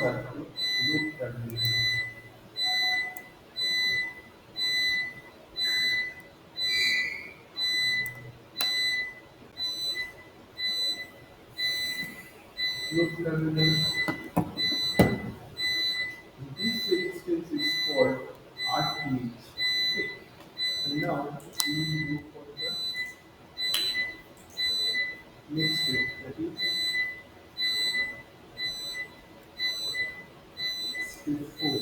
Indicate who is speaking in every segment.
Speaker 1: circuit loop terminal. Loop terminal. This resistance is called RTH. Okay. And now we will go for the next step, that is step 4.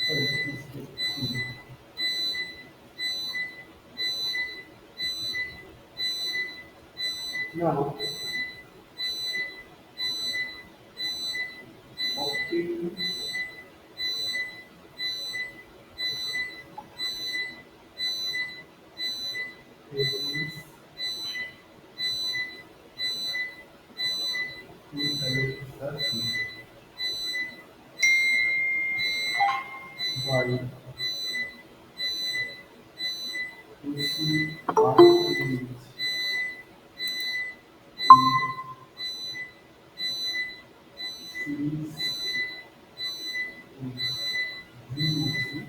Speaker 1: Sorry, this is step 3. Now obtain Thevenin's equivalent circuit by using RTH in series with VOC,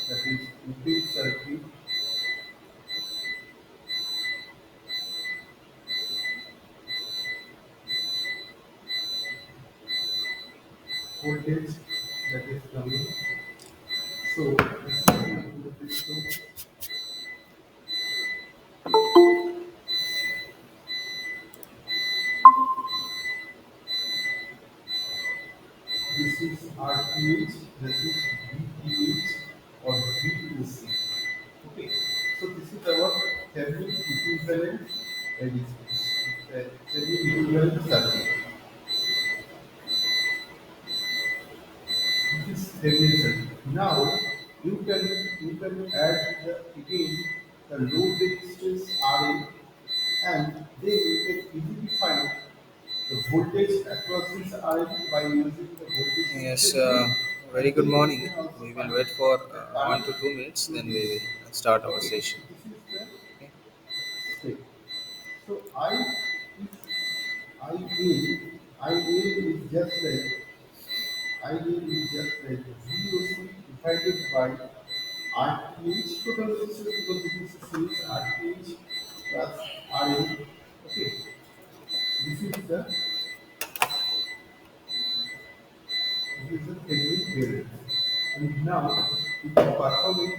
Speaker 1: that is repeat circuit voltage that is coming. So this is the pistol. This is RTH, that is VTH or VOC. Okay, so this is our Thevenin equivalent resistance, Thevenin equivalent circuit. This is Thevenin circuit. Now you can add again the load resistance RL, and then you can easily find the voltage across this RL by using the voltage
Speaker 2: Yes,
Speaker 1: system rule.
Speaker 2: very
Speaker 1: And
Speaker 2: good
Speaker 1: then you
Speaker 2: morning.
Speaker 1: can also
Speaker 2: We will
Speaker 1: find
Speaker 2: wait for
Speaker 1: the
Speaker 2: 1
Speaker 1: current
Speaker 2: to 2 minutes,
Speaker 1: through
Speaker 2: then
Speaker 1: this.
Speaker 2: we will start our
Speaker 1: Okay,
Speaker 2: session.
Speaker 1: this is the
Speaker 2: Okay.
Speaker 1: step. So I is just like I is just like VOC divided by RTH total resistance, because this is series RTH plus RL. Okay, this is the Thevenin theorem. And now we can perform it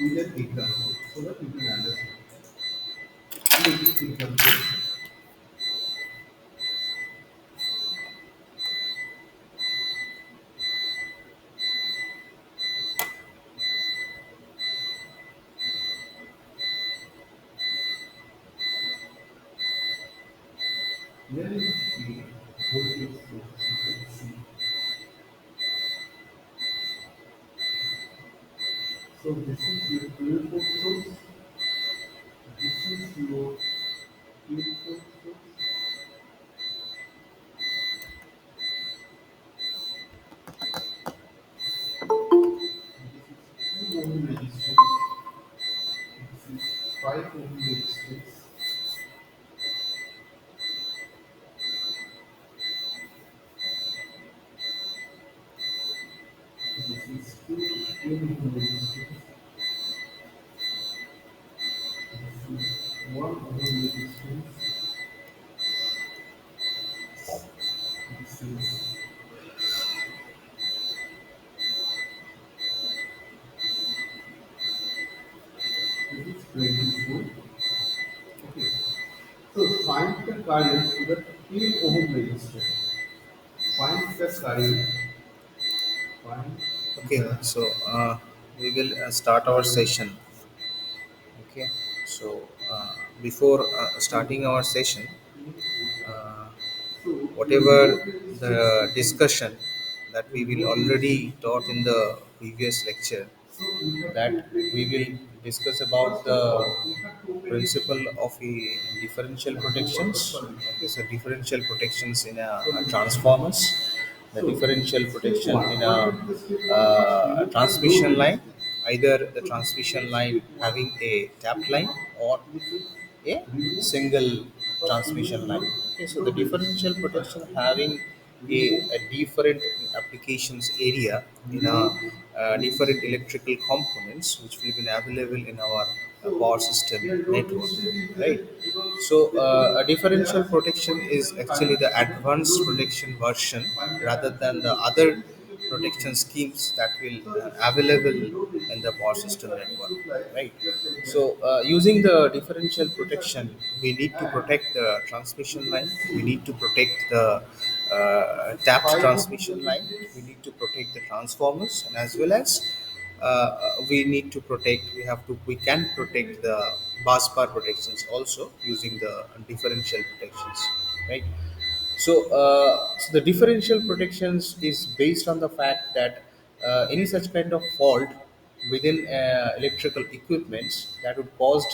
Speaker 1: with an example so that you can understand. Take example. Here is the voltage source. You can see. So this is your 12 volt source. This is your 8 volt source. This is 2 ohm resistance. This is 5 ohm resistance. This is 10 ohm resistance. This is 1 ohm resistance. This is 20 volt. Okay. So find the current to the 10 ohm resistor. Find the current. Find
Speaker 2: Okay,
Speaker 1: the
Speaker 2: so we will start our session. Okay, so before starting our session,
Speaker 1: 10 ohm.
Speaker 2: uh,
Speaker 1: So your
Speaker 2: whatever
Speaker 1: load resistance
Speaker 2: the
Speaker 1: you can
Speaker 2: discussion that
Speaker 1: your
Speaker 2: we will
Speaker 1: load
Speaker 2: already
Speaker 1: resistance you
Speaker 2: taught
Speaker 1: can
Speaker 2: in the previous lecture,
Speaker 1: So you have to
Speaker 2: that
Speaker 1: open
Speaker 2: we will
Speaker 1: it.
Speaker 2: discuss about
Speaker 1: First of
Speaker 2: the
Speaker 1: all, you have to open
Speaker 2: principle
Speaker 1: it.
Speaker 2: of a differential
Speaker 1: Yeah, go for the
Speaker 2: protections.
Speaker 1: solution.
Speaker 2: Okay, so differential protections in a
Speaker 1: Solution.
Speaker 2: transformers, the
Speaker 1: So
Speaker 2: differential
Speaker 1: step
Speaker 2: protection
Speaker 1: one.
Speaker 2: in
Speaker 1: What will be the step one? First, remove the
Speaker 2: transmission
Speaker 1: load
Speaker 2: line,
Speaker 1: resistance.
Speaker 2: either the
Speaker 1: So
Speaker 2: transmission
Speaker 1: this is
Speaker 2: line
Speaker 1: step one.
Speaker 2: having a tapped
Speaker 1: Step
Speaker 2: line
Speaker 1: one.
Speaker 2: or
Speaker 1: This is
Speaker 2: a
Speaker 1: remove.
Speaker 2: single
Speaker 1: First,
Speaker 2: transmission
Speaker 1: remove
Speaker 2: line.
Speaker 1: load,
Speaker 2: Okay, so the
Speaker 1: load
Speaker 2: differential
Speaker 1: resistance.
Speaker 2: protection
Speaker 1: First,
Speaker 2: having
Speaker 1: remove,
Speaker 2: a different applications area in a
Speaker 1: load
Speaker 2: different
Speaker 1: resistance.
Speaker 2: electrical components which will be available in our
Speaker 1: So
Speaker 2: power system
Speaker 1: their load
Speaker 2: network,
Speaker 1: resistance is
Speaker 2: right?
Speaker 1: there because
Speaker 2: So a
Speaker 1: they
Speaker 2: differential
Speaker 1: are
Speaker 2: protection is
Speaker 1: particular
Speaker 2: actually
Speaker 1: current
Speaker 2: the
Speaker 1: so that
Speaker 2: advanced
Speaker 1: load
Speaker 2: protection
Speaker 1: resistance.
Speaker 2: version
Speaker 1: One can
Speaker 2: rather
Speaker 1: answer
Speaker 2: than
Speaker 1: the
Speaker 2: the
Speaker 1: load. So
Speaker 2: other
Speaker 1: this is the load
Speaker 2: protection
Speaker 1: resistance.
Speaker 2: schemes that will
Speaker 1: So
Speaker 2: available
Speaker 1: load
Speaker 2: in the
Speaker 1: resistance.
Speaker 2: power
Speaker 1: Then the
Speaker 2: system
Speaker 1: circuit
Speaker 2: network,
Speaker 1: look like
Speaker 2: right?
Speaker 1: just like that.
Speaker 2: So using the differential
Speaker 1: This is the
Speaker 2: protection,
Speaker 1: circuit
Speaker 2: we need to
Speaker 1: and
Speaker 2: protect the
Speaker 1: you
Speaker 2: transmission
Speaker 1: can
Speaker 2: line, we
Speaker 1: see
Speaker 2: need to protect the
Speaker 1: this is
Speaker 2: tapped
Speaker 1: 5 ohm
Speaker 2: transmission line, we
Speaker 1: resistance.
Speaker 2: need to protect the transformers, and as well
Speaker 1: Okay.
Speaker 2: as we need to protect, we can protect the bus bar protections also using the differential protections, right? So the differential protections is based on the fact that any such kind of fault within electrical equipments that would cause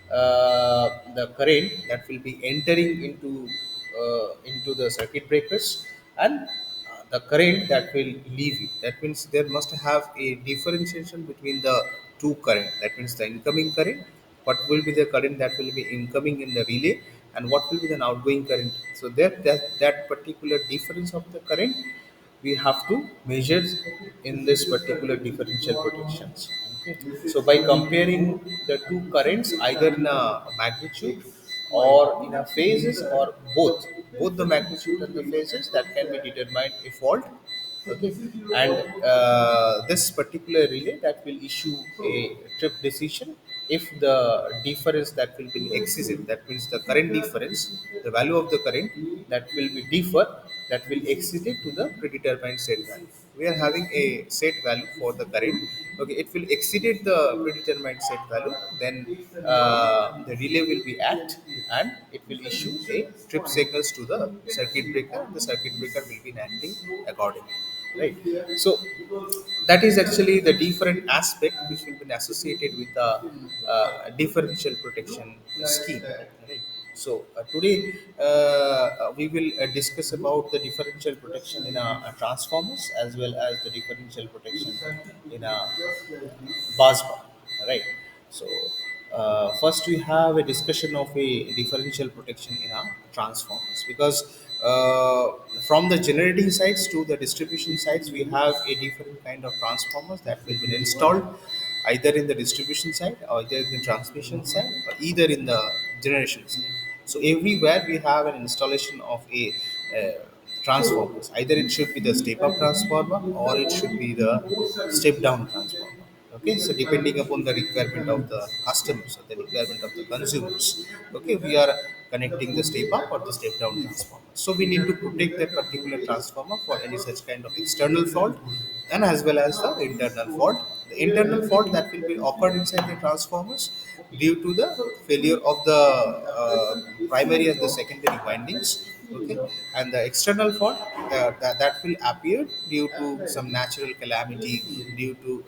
Speaker 2: the current that will be entering into the circuit breakers, and the current that will leave it. That means there must have a differentiation between the two current. That means the incoming current, what will be the current that will be incoming in the relay, and what will be the outgoing current. So that particular difference of the current we have to measure
Speaker 1: Okay.
Speaker 2: in
Speaker 1: This is
Speaker 2: this
Speaker 1: the
Speaker 2: particular
Speaker 1: circuit. This is the
Speaker 2: differential
Speaker 1: one ohm.
Speaker 2: protections. Okay.
Speaker 1: This
Speaker 2: So
Speaker 1: is
Speaker 2: by
Speaker 1: 20
Speaker 2: comparing
Speaker 1: ohm.
Speaker 2: the two
Speaker 1: And this is
Speaker 2: currents
Speaker 1: your
Speaker 2: either in
Speaker 1: terminal
Speaker 2: a magnitude
Speaker 1: X, Y.
Speaker 2: or in a phases or both,
Speaker 1: Open
Speaker 2: the
Speaker 1: circuit
Speaker 2: magnitude
Speaker 1: should
Speaker 2: and the
Speaker 1: be
Speaker 2: phases, that can be
Speaker 1: there.
Speaker 2: determined a fault.
Speaker 1: So
Speaker 2: Okay.
Speaker 1: this is your
Speaker 2: And
Speaker 1: output resistance.
Speaker 2: this particular relay that will issue a
Speaker 1: So
Speaker 2: trip decision if the difference that will be exceeded, that means the
Speaker 1: this is
Speaker 2: current
Speaker 1: the
Speaker 2: difference,
Speaker 1: this is
Speaker 2: the value of the current
Speaker 1: the A,
Speaker 2: that will be differ, that will
Speaker 1: this is
Speaker 2: exceed it to the
Speaker 1: B,
Speaker 2: predetermined set
Speaker 1: this
Speaker 2: value.
Speaker 1: is
Speaker 2: We are having
Speaker 1: C,
Speaker 2: a set value for
Speaker 1: this
Speaker 2: the
Speaker 1: is
Speaker 2: current.
Speaker 1: your D,
Speaker 2: Okay, it will exceed
Speaker 1: this
Speaker 2: it
Speaker 1: is
Speaker 2: the
Speaker 1: your
Speaker 2: predetermined set value, then
Speaker 1: X and Y, and
Speaker 2: the
Speaker 1: this
Speaker 2: relay
Speaker 1: is
Speaker 2: will
Speaker 1: your
Speaker 2: be
Speaker 1: P and
Speaker 2: act,
Speaker 1: S.
Speaker 2: and it
Speaker 1: If
Speaker 2: will
Speaker 1: I
Speaker 2: issue
Speaker 1: reach
Speaker 2: a
Speaker 1: at this
Speaker 2: trip
Speaker 1: point,
Speaker 2: signals to
Speaker 1: then
Speaker 2: the
Speaker 1: you can
Speaker 2: circuit
Speaker 1: see
Speaker 2: breaker, and the
Speaker 1: only
Speaker 2: circuit breaker will be acting
Speaker 1: this node
Speaker 2: accordingly,
Speaker 1: is
Speaker 2: right?
Speaker 1: there
Speaker 2: So
Speaker 1: because
Speaker 2: that is
Speaker 1: the
Speaker 2: actually the
Speaker 1: resistance
Speaker 2: different
Speaker 1: is
Speaker 2: aspect
Speaker 1: and
Speaker 2: which will be
Speaker 1: it
Speaker 2: associated with
Speaker 1: will
Speaker 2: the
Speaker 1: sustain the circuit.
Speaker 2: differential
Speaker 1: Look
Speaker 2: protection
Speaker 1: like
Speaker 2: scheme,
Speaker 1: that.
Speaker 2: right? So today we will discuss
Speaker 1: Look
Speaker 2: about the differential
Speaker 1: just
Speaker 2: protection in
Speaker 1: like this.
Speaker 2: a transformers, as well as the differential
Speaker 1: Look
Speaker 2: protection
Speaker 1: circuit
Speaker 2: in
Speaker 1: look
Speaker 2: a
Speaker 1: just like this.
Speaker 2: bus bar, right? So first we have a discussion of a differential protection in our transformers, because from the generating sites to the distribution sites we have a different kind of transformers that will be installed either in the distribution side or either in the transmission side or either in the generation side. So everywhere we have an installation of a
Speaker 1: So
Speaker 2: transformers. Either it
Speaker 1: this
Speaker 2: should be the
Speaker 1: C
Speaker 2: step up
Speaker 1: and D
Speaker 2: transformer
Speaker 1: is
Speaker 2: or
Speaker 1: the
Speaker 2: it should
Speaker 1: only
Speaker 2: be
Speaker 1: two
Speaker 2: the
Speaker 1: force
Speaker 2: step
Speaker 1: circuits
Speaker 2: down
Speaker 1: in that
Speaker 2: transformer. Okay,
Speaker 1: in
Speaker 2: so
Speaker 1: that
Speaker 2: depending upon the
Speaker 1: circuit
Speaker 2: requirement of the
Speaker 1: Okay.
Speaker 2: customers or the
Speaker 1: So this
Speaker 2: requirement
Speaker 1: is
Speaker 2: of the
Speaker 1: example
Speaker 2: consumers,
Speaker 1: we have
Speaker 2: okay,
Speaker 1: taken
Speaker 2: we
Speaker 1: that
Speaker 2: are
Speaker 1: the
Speaker 2: connecting the step
Speaker 1: voltage
Speaker 2: up or the
Speaker 1: across
Speaker 2: step down
Speaker 1: this.
Speaker 2: transformer. So we
Speaker 1: We
Speaker 2: need to
Speaker 1: have to
Speaker 2: protect
Speaker 1: measure
Speaker 2: that
Speaker 1: the
Speaker 2: particular
Speaker 1: voltage
Speaker 2: transformer for any
Speaker 1: across
Speaker 2: such kind of
Speaker 1: this
Speaker 2: external
Speaker 1: terminal
Speaker 2: fault,
Speaker 1: voltage.
Speaker 2: and as well as the
Speaker 1: Now this
Speaker 2: internal
Speaker 1: source
Speaker 2: fault. The
Speaker 1: we are
Speaker 2: internal fault
Speaker 1: measuring
Speaker 2: that will
Speaker 1: that
Speaker 2: be
Speaker 1: is
Speaker 2: occurred
Speaker 1: your
Speaker 2: inside the
Speaker 1: V.
Speaker 2: transformers
Speaker 1: Okay.
Speaker 2: due to the
Speaker 1: So
Speaker 2: failure of the
Speaker 1: if the apparatus AC
Speaker 2: primary
Speaker 1: is
Speaker 2: and the
Speaker 1: off
Speaker 2: secondary
Speaker 1: and
Speaker 2: windings.
Speaker 1: AC is
Speaker 2: Okay,
Speaker 1: off,
Speaker 2: and the external fault that will appear due to some
Speaker 1: apparently
Speaker 2: natural calamity,
Speaker 1: AC
Speaker 2: due to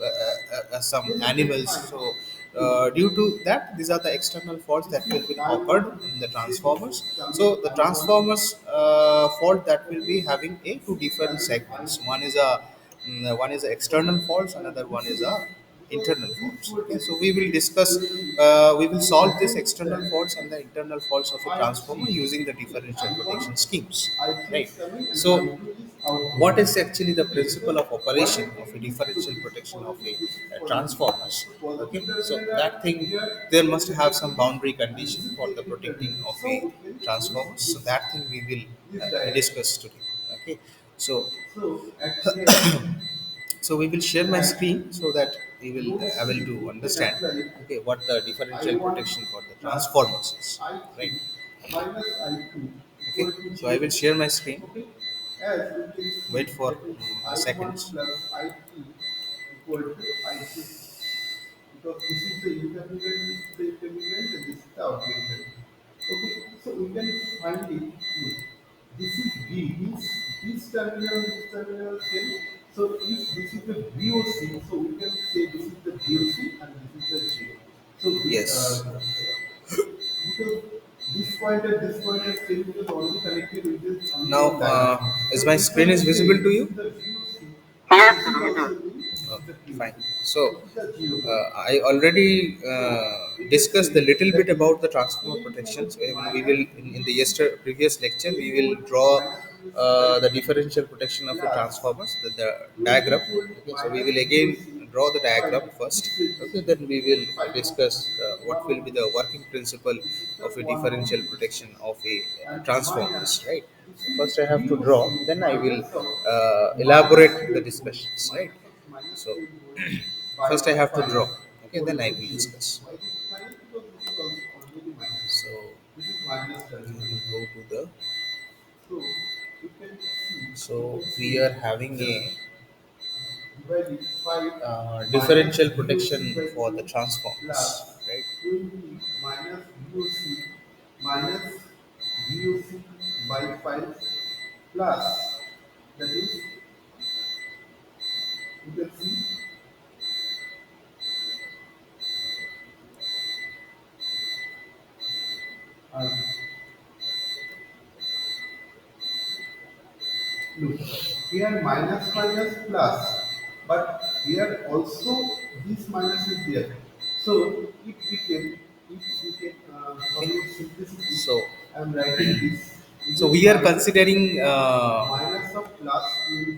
Speaker 2: some
Speaker 1: then you can
Speaker 2: animals.
Speaker 1: find
Speaker 2: So
Speaker 1: A.
Speaker 2: due to that, these are the external faults
Speaker 1: This
Speaker 2: that will
Speaker 1: is
Speaker 2: be occurred
Speaker 1: diode
Speaker 2: in the
Speaker 1: say
Speaker 2: transformers.
Speaker 1: terminal
Speaker 2: So the
Speaker 1: I1,
Speaker 2: transformers fault that will be
Speaker 1: okay,
Speaker 2: having a
Speaker 1: this
Speaker 2: two
Speaker 1: is
Speaker 2: different
Speaker 1: terminal
Speaker 2: segments.
Speaker 1: I2,
Speaker 2: One is a external faults, another one
Speaker 1: this
Speaker 2: is
Speaker 1: is
Speaker 2: a
Speaker 1: because
Speaker 2: internal
Speaker 1: this
Speaker 2: faults. Okay,
Speaker 1: voltage
Speaker 2: so we will discuss,
Speaker 1: will
Speaker 2: we will solve this external
Speaker 1: that
Speaker 2: faults and the internal faults of a transformer
Speaker 1: I3,
Speaker 2: using the
Speaker 1: okay,
Speaker 2: differential
Speaker 1: I1,
Speaker 2: protection schemes,
Speaker 1: I3
Speaker 2: right?
Speaker 1: is coming and
Speaker 2: So
Speaker 1: I2 is outgoing.
Speaker 2: what is actually the
Speaker 1: Okay,
Speaker 2: principle
Speaker 1: so
Speaker 2: of
Speaker 1: what
Speaker 2: operation
Speaker 1: is
Speaker 2: of a
Speaker 1: taking this? So
Speaker 2: differential
Speaker 1: this is
Speaker 2: protection of
Speaker 1: positive, this is
Speaker 2: a
Speaker 1: positive.
Speaker 2: transformers?
Speaker 1: So
Speaker 2: Okay,
Speaker 1: positive
Speaker 2: so
Speaker 1: terminal are
Speaker 2: that thing,
Speaker 1: here,
Speaker 2: there
Speaker 1: there
Speaker 2: must
Speaker 1: is a
Speaker 2: have some
Speaker 1: negative,
Speaker 2: boundary
Speaker 1: and this
Speaker 2: condition
Speaker 1: is
Speaker 2: for the
Speaker 1: negative
Speaker 2: protecting
Speaker 1: terminal.
Speaker 2: of a
Speaker 1: So when you use
Speaker 2: transformers. So that thing we will
Speaker 1: this diagram,
Speaker 2: discuss today. Okay, so
Speaker 1: so at here
Speaker 2: we will share my
Speaker 1: at
Speaker 2: screen so that we will
Speaker 1: node
Speaker 2: able
Speaker 1: C,
Speaker 2: to
Speaker 1: you can
Speaker 2: understand,
Speaker 1: apply
Speaker 2: okay, what the differential
Speaker 1: I1
Speaker 2: protection for the
Speaker 1: plus
Speaker 2: transformers is, right?
Speaker 1: I3 minus I2
Speaker 2: Okay,
Speaker 1: equal to
Speaker 2: so I will
Speaker 1: 0.
Speaker 2: share my screen.
Speaker 1: Okay, as we can
Speaker 2: Wait
Speaker 1: see
Speaker 2: for
Speaker 1: that is I1
Speaker 2: seconds.
Speaker 1: plus I3 equal to I2 because this is the intermediate and this is the outgoing current. Okay, so we can find it. Look, this is B. Means this terminal and this terminal are same. So if this is the VOC, so we can say this is the VOC and this is the GO. So
Speaker 2: Yes.
Speaker 1: because this point and same is only connected with this only
Speaker 2: Now,
Speaker 1: one diagram.
Speaker 2: is
Speaker 1: So
Speaker 2: my
Speaker 1: we
Speaker 2: screen is
Speaker 1: can say
Speaker 2: visible to
Speaker 1: this
Speaker 2: you?
Speaker 1: is the VOC. This is also this is
Speaker 2: Okay,
Speaker 1: the
Speaker 2: fine.
Speaker 1: POC.
Speaker 2: So,
Speaker 1: This is the GO.
Speaker 2: I already
Speaker 1: So we can
Speaker 2: discussed a
Speaker 1: say
Speaker 2: little
Speaker 1: that
Speaker 2: bit
Speaker 1: is
Speaker 2: about the transformer protections. We will in the previous lecture we
Speaker 1: 20
Speaker 2: will
Speaker 1: volt
Speaker 2: draw
Speaker 1: minus VOC by
Speaker 2: the
Speaker 1: 5
Speaker 2: differential protection of the
Speaker 1: plus
Speaker 2: transformers, the
Speaker 1: 20
Speaker 2: diagram.
Speaker 1: volt
Speaker 2: Okay, so we
Speaker 1: minus
Speaker 2: will again
Speaker 1: VOC
Speaker 2: draw the
Speaker 1: by
Speaker 2: diagram first.
Speaker 1: 6
Speaker 2: Okay, then we will
Speaker 1: 5 ohm,
Speaker 2: discuss what
Speaker 1: 1
Speaker 2: will
Speaker 1: ohm
Speaker 2: be the
Speaker 1: resistance.
Speaker 2: working principle
Speaker 1: This is the
Speaker 2: of a
Speaker 1: 1 ohm
Speaker 2: differential protection
Speaker 1: resistance
Speaker 2: of a
Speaker 1: and
Speaker 2: transformers,
Speaker 1: minus
Speaker 2: right?
Speaker 1: this
Speaker 2: So
Speaker 1: is
Speaker 2: first I have to draw,
Speaker 1: VOC
Speaker 2: then I will
Speaker 1: minus of
Speaker 2: elaborate the
Speaker 1: 12 volt
Speaker 2: discussions, right?
Speaker 1: minus
Speaker 2: So
Speaker 1: 12 volt by
Speaker 2: first I have to
Speaker 1: 5
Speaker 2: draw. Okay,
Speaker 1: equal
Speaker 2: then I
Speaker 1: to
Speaker 2: will
Speaker 1: 0.
Speaker 2: discuss.
Speaker 1: Why this is minus? Because this is also already minus.
Speaker 2: So
Speaker 1: This is minus
Speaker 2: we
Speaker 1: terminal.
Speaker 2: will go to the.
Speaker 1: So you can see, you
Speaker 2: So
Speaker 1: can
Speaker 2: we
Speaker 1: say
Speaker 2: are having
Speaker 1: just
Speaker 2: a
Speaker 1: divided 5 minus
Speaker 2: differential
Speaker 1: VOC
Speaker 2: protection
Speaker 1: by
Speaker 2: for the
Speaker 1: 2
Speaker 2: transformers,
Speaker 1: plus
Speaker 2: right?
Speaker 1: 20 minus VOC minus VOC by 5 plus that is you can see uh, look here minus minus plus but here also this minus is there. So if we can for
Speaker 2: Okay.
Speaker 1: your simplicity
Speaker 2: So
Speaker 1: I am writing this. It
Speaker 2: so
Speaker 1: is
Speaker 2: we are
Speaker 1: minus
Speaker 2: considering.
Speaker 1: minus of plus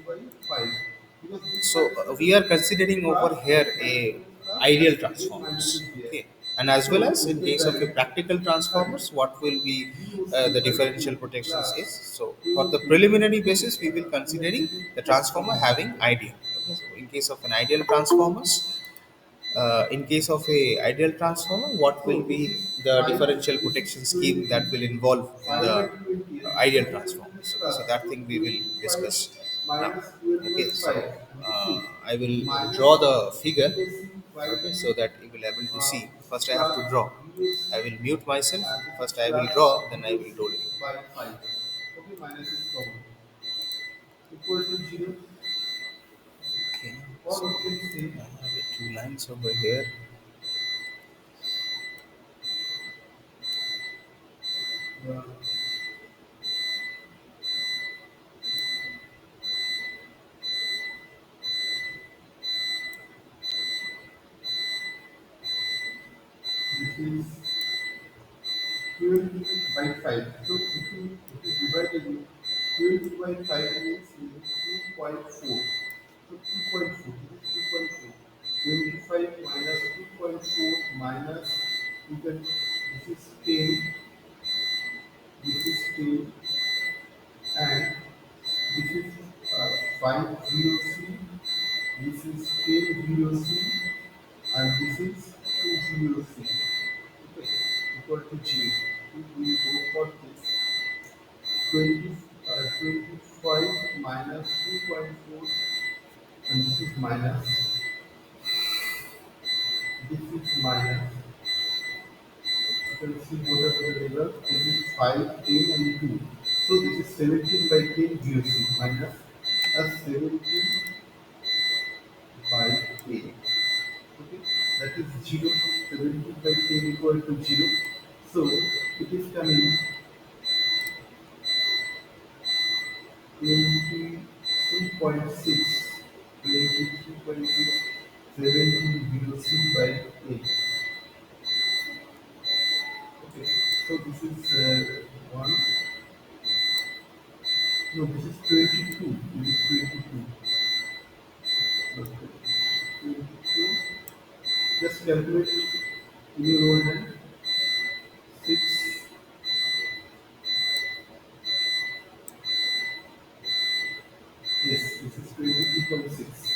Speaker 1: 25 because this
Speaker 2: So
Speaker 1: minus is
Speaker 2: we are
Speaker 1: there
Speaker 2: considering over
Speaker 1: plus
Speaker 2: here
Speaker 1: this minus
Speaker 2: a
Speaker 1: is plus
Speaker 2: ideal
Speaker 1: and again minus
Speaker 2: transformers,
Speaker 1: is there.
Speaker 2: okay, and as well
Speaker 1: So
Speaker 2: as
Speaker 1: we
Speaker 2: in
Speaker 1: can
Speaker 2: case of a
Speaker 1: write
Speaker 2: practical
Speaker 1: sorry
Speaker 2: transformers, what will be
Speaker 1: VOC
Speaker 2: the
Speaker 1: by
Speaker 2: differential
Speaker 1: 2
Speaker 2: protections is.
Speaker 1: plus
Speaker 2: So for the
Speaker 1: 20
Speaker 2: preliminary basis, we will
Speaker 1: we are
Speaker 2: considering
Speaker 1: taking
Speaker 2: the
Speaker 1: plus
Speaker 2: transformer
Speaker 1: comma
Speaker 2: having
Speaker 1: here.
Speaker 2: ideal. Okay, so in case of an ideal transformers, in case of a ideal transformer, what will
Speaker 1: So this
Speaker 2: be
Speaker 1: is
Speaker 2: the
Speaker 1: 5,
Speaker 2: differential
Speaker 1: this is
Speaker 2: protection scheme
Speaker 1: 20.
Speaker 2: that will involve in
Speaker 1: 5
Speaker 2: the
Speaker 1: by 20 and this
Speaker 2: ideal
Speaker 1: is 20
Speaker 2: transformers? Okay, so
Speaker 1: plus.
Speaker 2: that
Speaker 1: So
Speaker 2: thing we will
Speaker 1: 25
Speaker 2: discuss now.
Speaker 1: minus 12 by
Speaker 2: Okay,
Speaker 1: 5
Speaker 2: so
Speaker 1: and this is
Speaker 2: I will
Speaker 1: minus
Speaker 2: draw the figure.
Speaker 1: VOC by
Speaker 2: Okay,
Speaker 1: 2
Speaker 2: so that you will able to see.
Speaker 1: this is
Speaker 2: First, I have
Speaker 1: plus
Speaker 2: to draw.
Speaker 1: VOC
Speaker 2: I will mute myself.
Speaker 1: and this is
Speaker 2: First, I will
Speaker 1: plus
Speaker 2: draw. Then I will
Speaker 1: VOC
Speaker 2: do it.
Speaker 1: by 5. Okay, minus is common equal to 0
Speaker 2: Okay,
Speaker 1: or
Speaker 2: so
Speaker 1: we can say
Speaker 2: I have two lines over here.
Speaker 1: uh, this is 12 by 5. So if you divide it, 12 by 5 means 2.4. So 2.4, this is 2.4. 25 minus 2.4 minus, you can, this is 10, this is 10, and this is 5 VOC, this is 10 VOC, and this is 2 VOC. Okay, equal to 0. If we go for this, 20, 25 minus 2.4 and this is minus, this is minus. You can see what are the labels. This is 5, 10 and 2. So this is 17 by 10 VOC minus a 17 by 10. Okay, that is 0. 17 by 10 equal to 0. So it is coming 23.6, 23.6, 17 VOC by 8. Okay, so this is 1. No, this is 22. This is 22. Okay, 22. Just calculate in your own hand. 6. Yes, this is 22.6.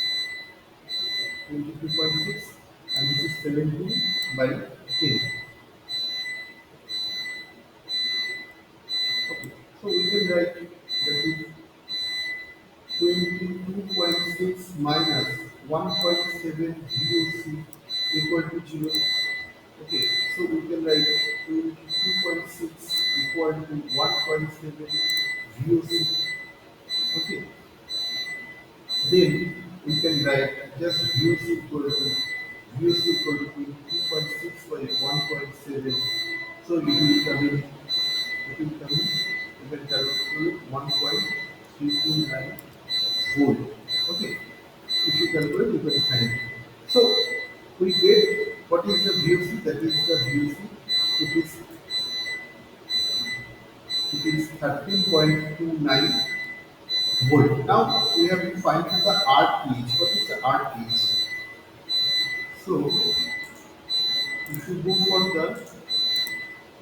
Speaker 1: 22.6 and this is 17 by 10. Okay, so we can write that is 22.6 minus 1.7 VOC equal to 0. Okay, so we can write 22.6 equal to 1.7 VOC. Okay, Then we can write just VOC equal to 2.6 by 1.7. So it will come in, you can calculate 1.329 volt. Okay. If you calculate, you can find it. So we get what is the VOC? That is the VOC. It is it is 13.29 volt. Now we have to find the RTH. What is the RTH? So if you go for the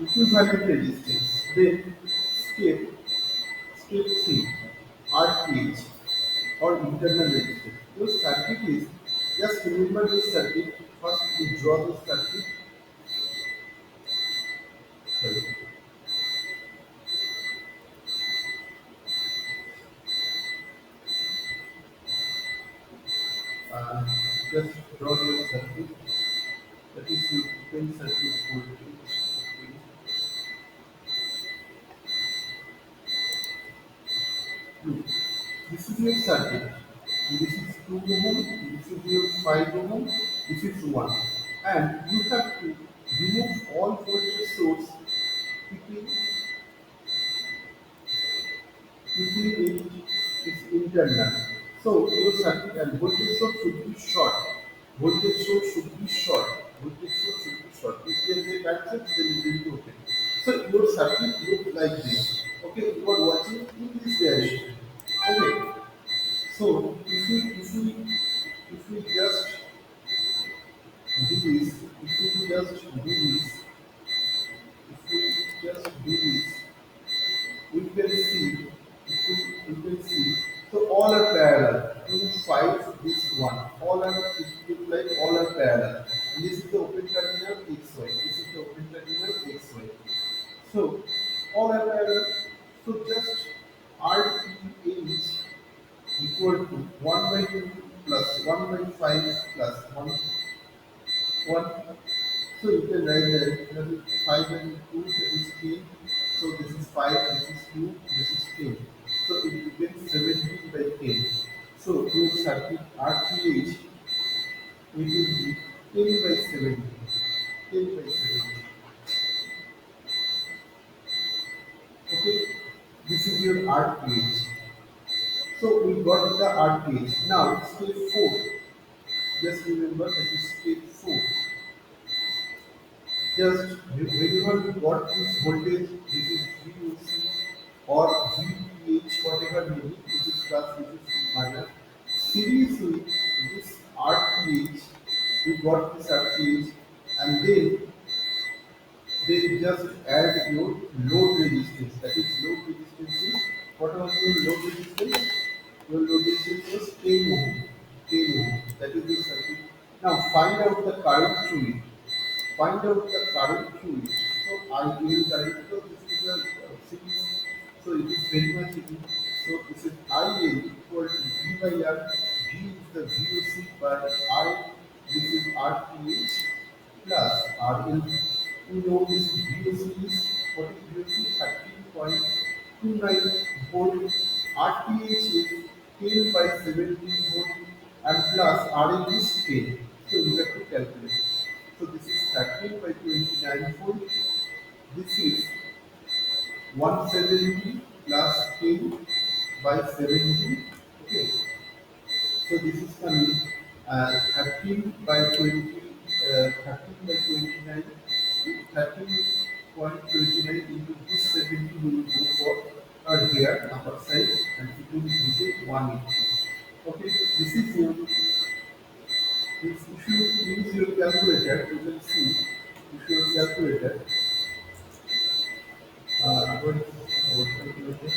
Speaker 1: equivalent resistance, then step step 3 RTH or internal resistance. Your circuit is, just remember this circuit. First we draw the circuit. Sorry. Uh, just draw your circuit. That is your open circuit voltage. Look, this is your circuit. And this is 2 ohm, this is your 5 ohm, this is 1. And you have to remove all voltage source keeping keeping it is internal. So your circuit and voltage source should be short. Voltage source should be short. Voltage source should be short. If there is a concept, then it will be open. So your circuit looks like this. Okay, you are watching in this direction. Okay. So if we just do this, if we just do this, if we just do this, we can see, if we can see, so all are parallel. 2, 5, this one, all are, it look like all are parallel. And this is the open terminal XY. This is the open terminal XY. So all are parallel. So just RTH equal to 1 by 2 plus 1 by 5 plus 1. So you can write that is 5 and 2, that is 10. So this is 5, this is 2, this is 10. So it becomes 17 by 10. So your circuit RTH, it will be 10 by 17. 10 by 17. Okay, this is your RTH. So we got the RTH. Now step 4. Just remember that is step 4. Just whenever we got this voltage, this is VOC or VTH, whatever meaning, this is plus, this is minus. Seriously, this RTH, we got this RTH, and then just add your load resistance. That is load resistance is, what was your load resistance? Your load resistance was 10 ohm. 10 ohm. That is the circuit. Now find out the current through it. Find out the current through it. So ideal current, because this is a series, so it is very much easy. So this is IL equal to V by R. V is the VOC by I. This is RTH plus RL. We know this VOC is, what is VOC? 13.29 volt. RTH is 10 by 17 volt, and plus RL is 10. So you have to calculate. So this is 13 by 29 volt. This is 170 plus 10 by 17. Okay. So this is coming 13 by 20, 13 by 29, 13.29 into this 70 will go for here upper side, and it will be 180. Okay, this is your, if you use your calculator, you will see, if your calculator, what is our calculator?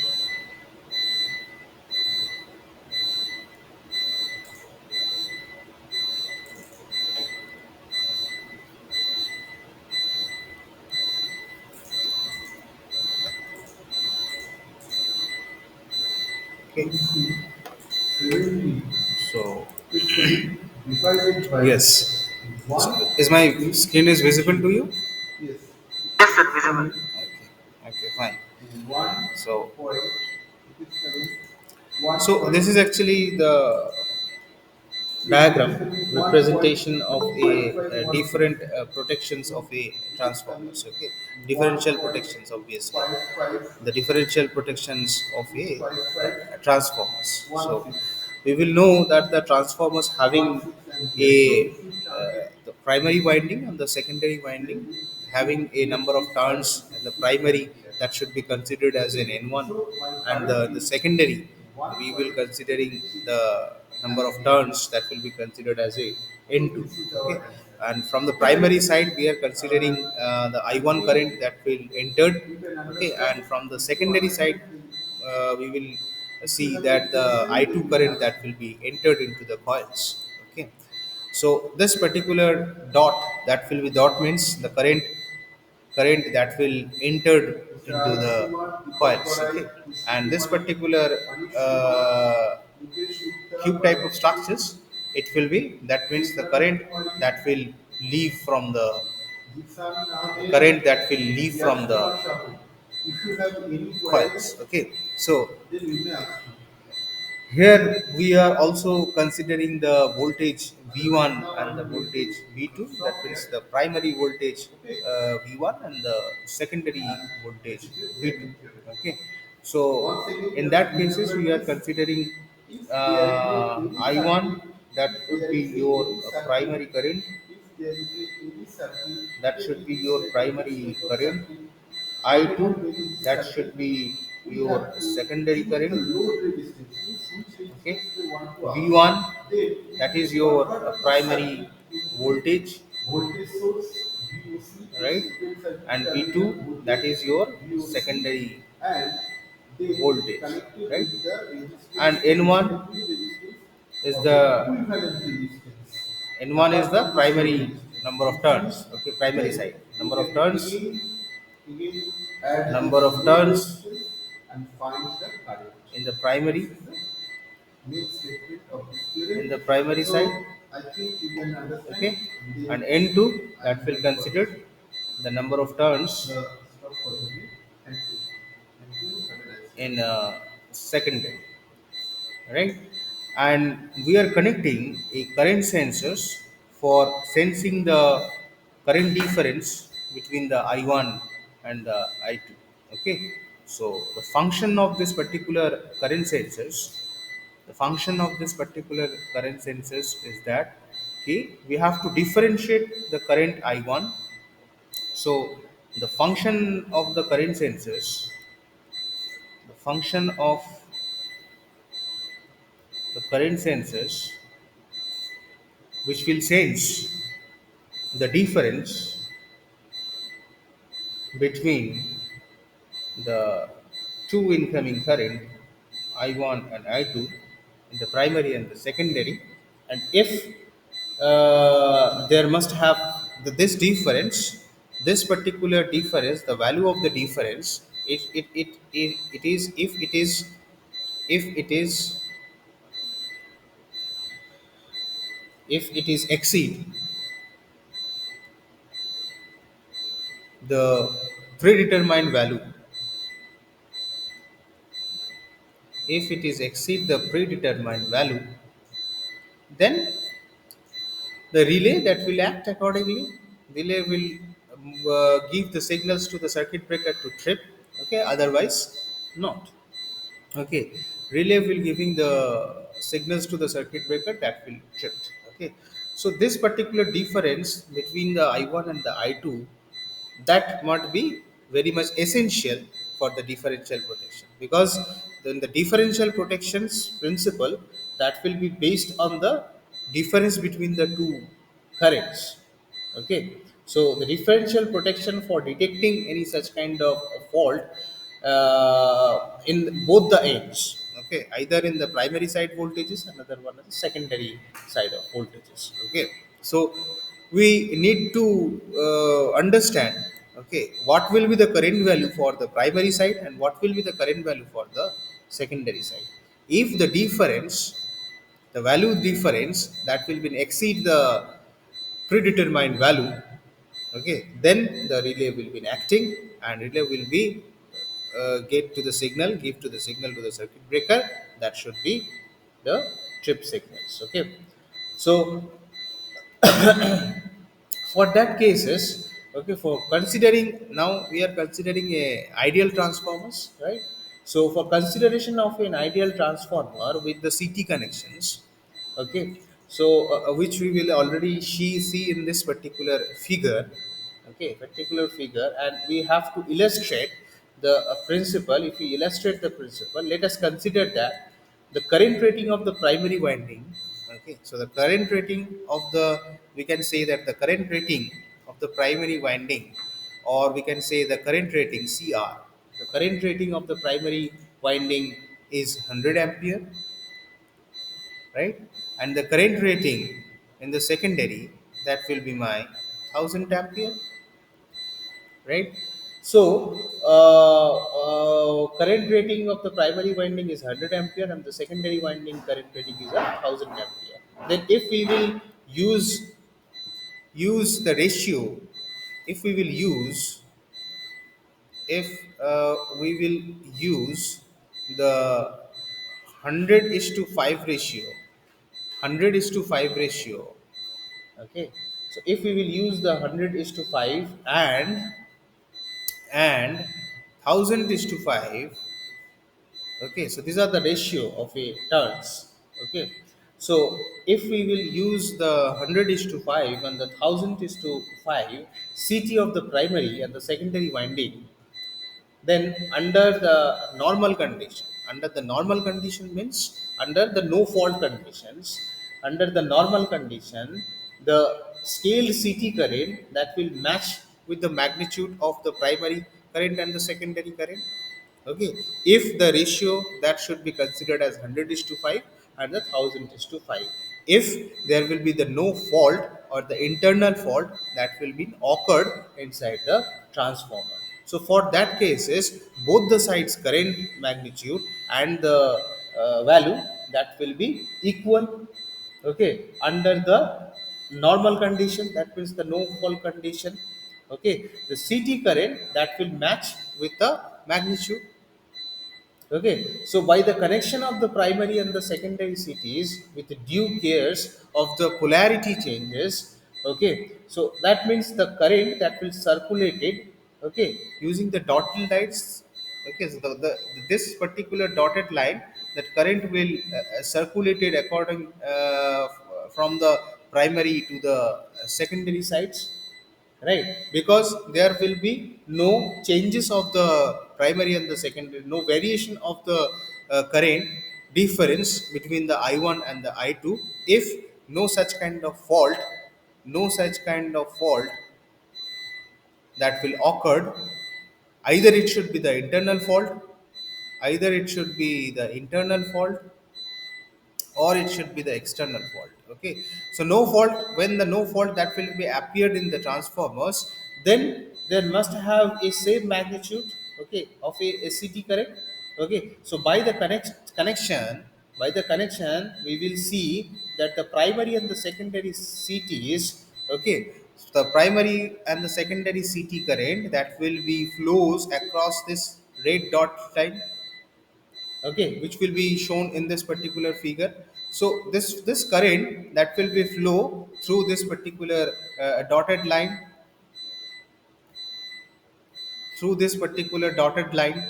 Speaker 2: Okay.
Speaker 1: You see 70
Speaker 2: So
Speaker 1: is divided by
Speaker 2: yes. So
Speaker 1: 1
Speaker 2: is my
Speaker 1: in,
Speaker 2: screen is visible to you?
Speaker 1: yes,
Speaker 3: Yes,
Speaker 1: it
Speaker 3: sir,
Speaker 1: is
Speaker 3: visible.
Speaker 1: coming
Speaker 2: Okay. Okay. Fine.
Speaker 1: in 1
Speaker 2: So
Speaker 1: point, it is coming
Speaker 2: So this is actually the diagram representation of a different protections of a transformers. Okay, differential protections obviously, the differential protections of a transformers. So we will know that the transformers having a the primary winding and the secondary winding having a number of turns, and the primary that should be considered as an N1, and the secondary we will considering the number of turns that will be considered as a N2. Okay, and from the primary side we are considering the I1 current that will entered. Okay, and from the secondary side we will see that the I2 current that will be entered into the coils. Okay, so this particular dot, that will be dot means the current that will enter into the coils. Okay, and this particular cube type of structures, it will be, that means the current that will leave from the current that will leave from the coils. Okay, so here we are also considering the voltage V1 and the voltage V2, that means the primary voltage V1 and the secondary voltage V2. Okay, so in that cases we are considering I1, that would be your primary current, that should be your primary current. I2, that should be your secondary current. Okay, V1, that is your primary voltage, right, and V2, that is your secondary voltage, right, and N1 is the primary number of turns. Okay, primary side number of turns, number of turns in the primary, in the primary side. Okay, and N2, that will consider the number of turns in secondary, right, and we are connecting a current sensors for sensing the current difference between the I1 and the I2. Okay, so the function of this particular current sensors, the function of this particular current sensors is that, okay, we have to differentiate the current I1. So the function of the current sensors, the function of the current sensors, which will sense the difference between the two incoming current I1 and I2 in the primary and the secondary, and if there must have this difference, this particular difference, the value of the difference, it is, if it is if it is exceed the predetermined value, if it is exceed the predetermined value, then the relay that will act accordingly. Relay will give the signals to the circuit breaker to trip. Okay, otherwise not. Okay, relay will giving the signals to the circuit breaker that will trip. Okay, so this particular difference between the I1 and the I2, that might be very much essential for the differential protection, because then the differential protections principle, that will be based on the difference between the two currents. Okay, so the differential protection for detecting any such kind of fault in both the ends. Okay, either in the primary side voltages, another one is the secondary side of voltages. Okay, so we need to understand, okay, what will be the current value for the primary side and what will be the current value for the secondary side. If the difference, the value difference that will be exceed the predetermined value, okay, then the relay will be acting and relay will be get to the signal, give to the signal to the circuit breaker. That should be the trip signals. Okay, so for that cases, okay, for considering, now we are considering a ideal transformers, right? So for consideration of an ideal transformer with the CT connections, okay, so which we will already see in this particular figure, okay, particular figure, and we have to illustrate the principle. If we illustrate the principle, let us consider that the current rating of the primary winding, okay, so the current rating of the, we can say that the current rating of the primary winding, or we can say the current rating CR, the current rating of the primary winding is 100 ampere, right? And the current rating in the secondary, that will be my 1000 ampere, right? So current rating of the primary winding is 100 ampere, and the secondary winding current rating is 1000 ampere. Then if we will use the ratio, if we will use, if we will use the 100 is to 5 ratio, 100 is to 5 ratio, okay, so if we will use the 100 is to 5 and 1000 is to 5, okay, so these are the ratio of a turns, okay, so if we will use the 100 is to 5 and the 1000 is to 5 CT of the primary and the secondary winding, then under the normal condition means under the no fault conditions, under the normal condition, the scaled CT current that will match with the magnitude of the primary current and the secondary current, okay, if the ratio that should be considered as 100 is to 5 and the 1000 is to 5, if there will be the no fault or the internal fault that will be occurred inside the transformer. So for that cases, both the sides current magnitude and the value that will be equal, okay, under the normal condition, that means the no fault condition, okay, the CT current that will match with the magnitude. Okay, so by the connection of the primary and the secondary CTs with due cares of the polarity changes, okay, so that means the current that will circulate it, okay, using the dotted lines, okay, so this particular dotted line, that current will circulated according from the primary to the secondary sides, right? Because there will be no changes of the primary and the secondary, no variation of the current difference between the I1 and the I2, if no such kind of fault, no such kind of fault that will occur, either it should be the internal fault, either it should be the internal fault, or it should be the external fault, okay. So no fault, when the no fault that will be appeared in the transformers, then there must have a same magnitude, okay, of a CT current, okay. So by the connection, by the connection we will see that the primary and the secondary CTs, okay, so the primary and the secondary CT current that will be flows across this red dot line, okay, which will be shown in this particular figure. So this current that will be flow through this particular dotted line, through this particular dotted line,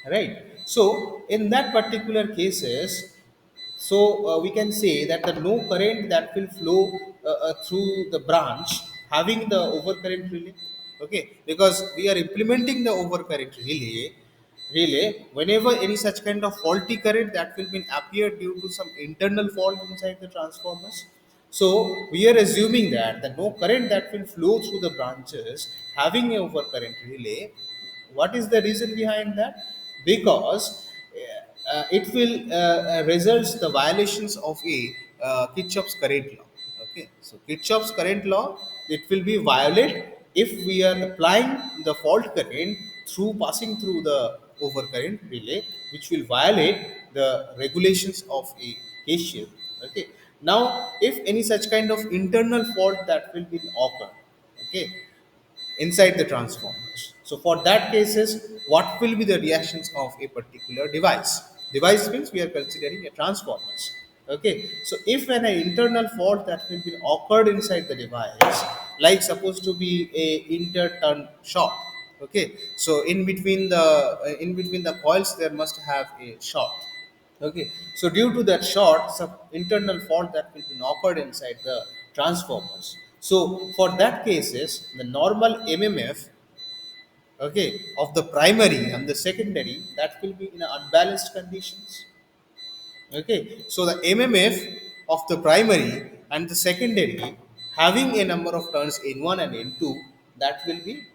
Speaker 2: right? So in that particular cases, so we can say that the no current that will flow through the branch having the overcurrent relay, okay, because we are implementing the overcurrent relay whenever any such kind of faulty current that will be appear due to some internal fault inside the transformers. So we are assuming that the no current that will flow through the branches having a overcurrent relay. What is the reason behind that? Because it will results the violations of a Kirchhoff's current law. Okay, so Kirchhoff's current law, it will be violate if we are applying the fault current through passing through the overcurrent relay, which will violate the regulations of a case shield. Okay, now if any such kind of internal fault that will be occur, okay, inside the transformers. So for that cases, what will be the reactions of a particular device. Device means we are considering a transformers. Okay, so if an internal fault that will be occurred inside the device, like supposed to be a interturn short. Okay, so in between the coils there must have a short. Okay, so due to that short, some internal fault that will be occurred inside the transformers. So for that cases, the normal MMF, okay, of the primary and the secondary, that will be in unbalanced conditions. Okay, so the MMF of the primary and the secondary having a number of turns N1 and N2, that will be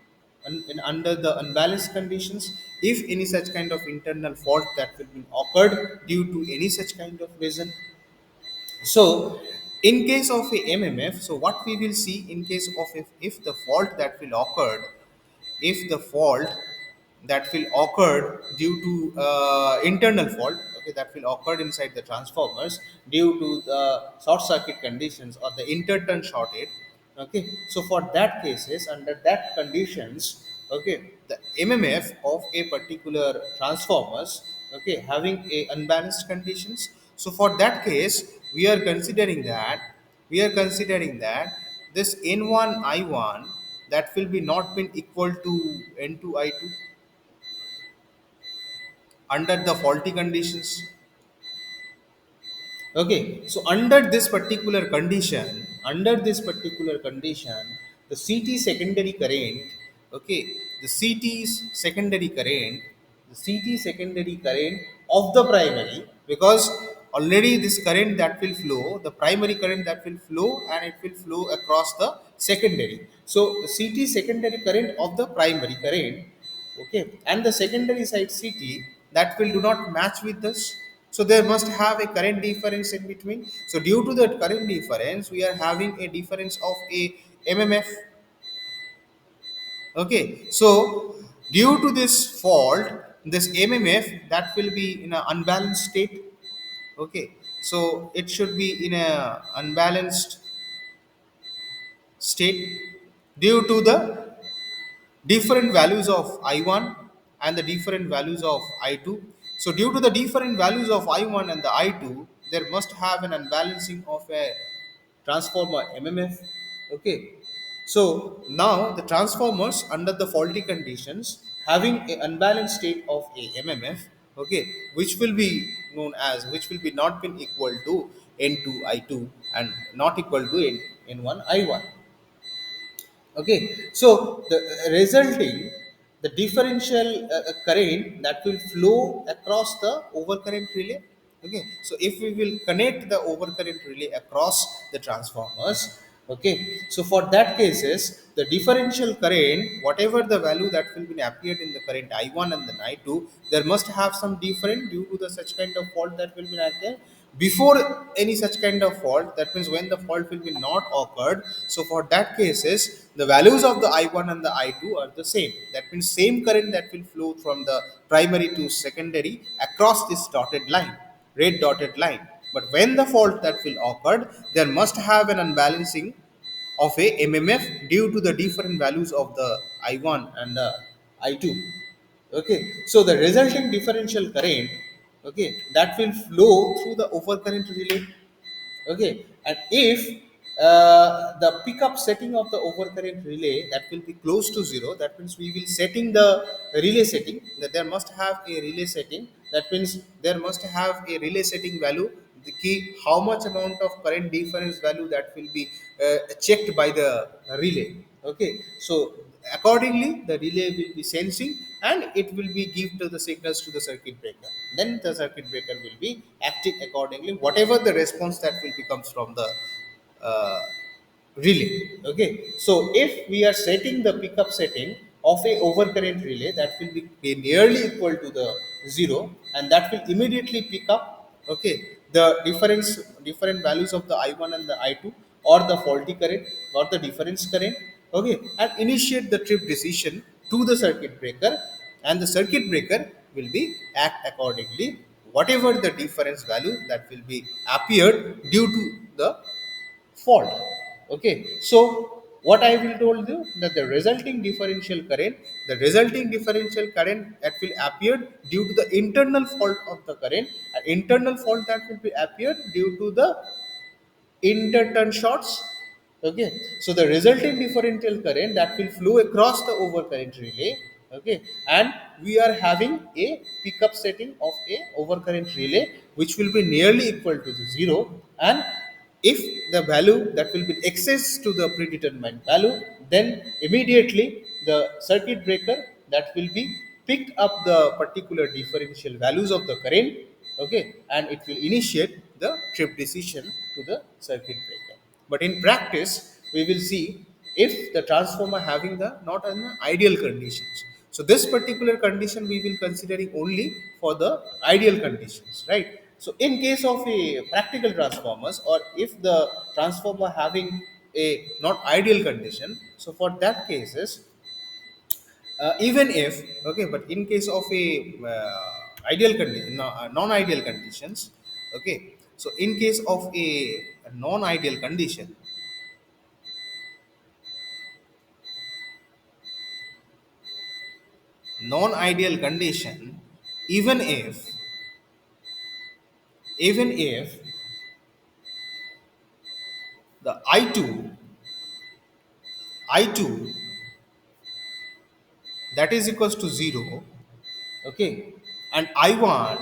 Speaker 2: under the unbalanced conditions. If any such kind of internal fault that will be occurred due to any such kind of reason, so in case of a MMF, so what we will see in case of if the fault that will occur, if the fault that will occur due to internal fault, okay, that will occur inside the transformers due to the short circuit conditions or the interturn shorted. Okay, so for that cases, under that conditions, okay, the MMF of a particular transformers, okay, having a unbalanced conditions, so for that case we are considering that this N1 I1 that will be not been equal to N2 I2 under the faulty conditions. Okay, so under this particular condition, the CT secondary current, okay, the CT's secondary current, the CT secondary current of the primary, because already this current that will flow, the primary current that will flow, and it will flow across the secondary. So the CT secondary current of the primary current, okay, and the secondary side CT that will do not match with this, so there must have a current difference in between. So due to that current difference, we are having a difference of a MMF. Okay, so due to this fault, this MMF that will be in an unbalanced state. Okay, so it should be in a unbalanced state due to the different values of I1 and the different values of I2. So due to the different values of I1 and the I2, there must have an unbalancing of a transformer MMF. Okay. So now the transformers under the faulty conditions having a unbalanced state of a MMF, okay, which will be not been equal to N2 I2 and not equal to N1 I1. Okay, so the resulting the differential current that will flow across the overcurrent relay. Okay, so if we will connect the overcurrent relay across the transformers, okay, so for that cases the differential current whatever the value that will be appeared in the current I1 and then I2, there must have some different due to the such kind of fault that will be occurred before any such kind of fault. That means when the fault will be not occurred, so for that cases the values of the I1 and the I2 are the same. That means same current that will flow from the primary to secondary across this dotted line, red dotted line. But when the fault that will occur, there must have an unbalancing of a MMF due to the different values of the I1 and the I2. Okay, so the resulting differential current, okay, that will flow through the overcurrent relay. Okay, and if the pickup setting of the overcurrent relay that will be close to zero, that means we will setting the relay setting that there must have a relay setting. That means there must have a relay setting value, the key how much amount of current difference value that will be checked by the relay. Okay, so accordingly the relay will be sensing and it will be give to the signals to the circuit breaker, then the circuit breaker will be acting accordingly whatever the response that will be comes from the uh, relay. Okay, so if we are setting the pickup setting of a overcurrent relay, that will be nearly equal to the zero, and that will immediately pick up, okay, the different values of the I1 and the I2 or the faulty current or the difference current, okay, and initiate the trip decision to the circuit breaker, and the circuit breaker will be act accordingly whatever the difference value that will be appeared due to the fault. Okay, so what I will told you, that the resulting differential current that will appear due to the internal fault of the current, an internal fault that will be appeared due to the interturn shorts. Okay, so the resulting differential current that will flow across the overcurrent relay. Okay, and we are having a pickup setting of a overcurrent relay which will be nearly equal to the zero. And if the value that will be excess to the predetermined value, then immediately the circuit breaker that will be picked up the particular differential values of the current. Okay, and it will initiate the trip decision to the circuit breaker. But in practice we will see if the transformer having the not an ideal conditions. So this particular condition we will considering only for the ideal conditions, right? So in case of a practical transformers, or if the transformer having a not ideal condition, so for that cases, even if, okay, but in case of a ideal condition, non-ideal conditions. Okay, so in case of a non-ideal condition, non-ideal condition, even if, even if the I2 that is equals to 0, okay, and I1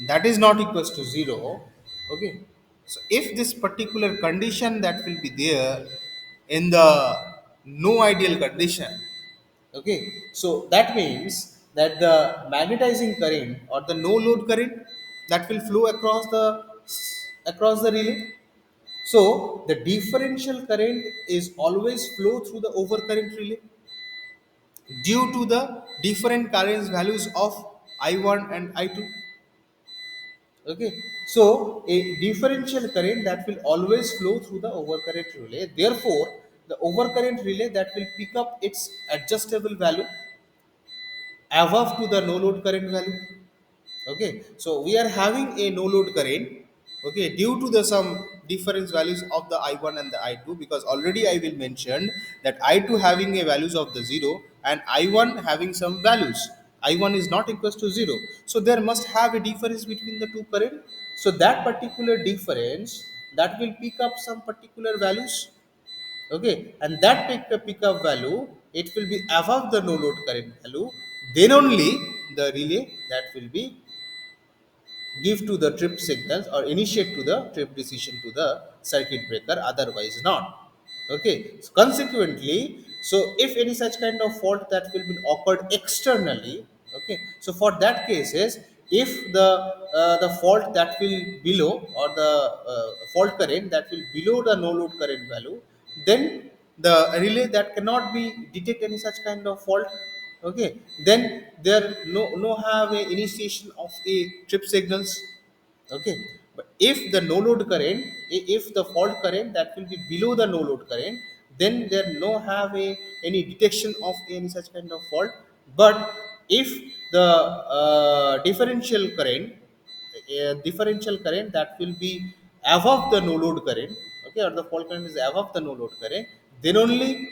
Speaker 2: that is not equals to 0. Okay, so if this particular condition that will be there in the no ideal condition, okay, so that means that the magnetizing current or the no load current that will flow across the relay. So the differential current is always flow through the overcurrent relay due to the different current values of I1 and I2. Okay, so a differential current that will always flow through the overcurrent relay. Therefore, the overcurrent relay that will pick up its adjustable value above to the no load current value. Okay, so we are having a no load current, okay, due to the some difference values of the I1 and the I2, because already I will mention that I2 having a values of the 0 and I1 having some values. I1 is not equals to 0, so there must have a difference between the two current. So that particular difference that will pick up some particular values. Okay, and that pickup value, it will be above the no load current value. Then only the relay that will be give to the trip signals or initiate to the trip decision to the circuit breaker, otherwise not. Okay, so consequently, so if any such kind of fault that will be occurred externally, okay, so for that cases, if the fault that will below, or the fault current that will below the no load current value, then the relay that cannot be detect any such kind of fault. Okay, then there no have a initiation of a trip signals. Okay, but if the no load current, if the fault current that will be below the no load current, then there no have a any detection of any such kind of fault. But if the differential current that will be above the no load current, okay, or the fault current is above the no load current, then only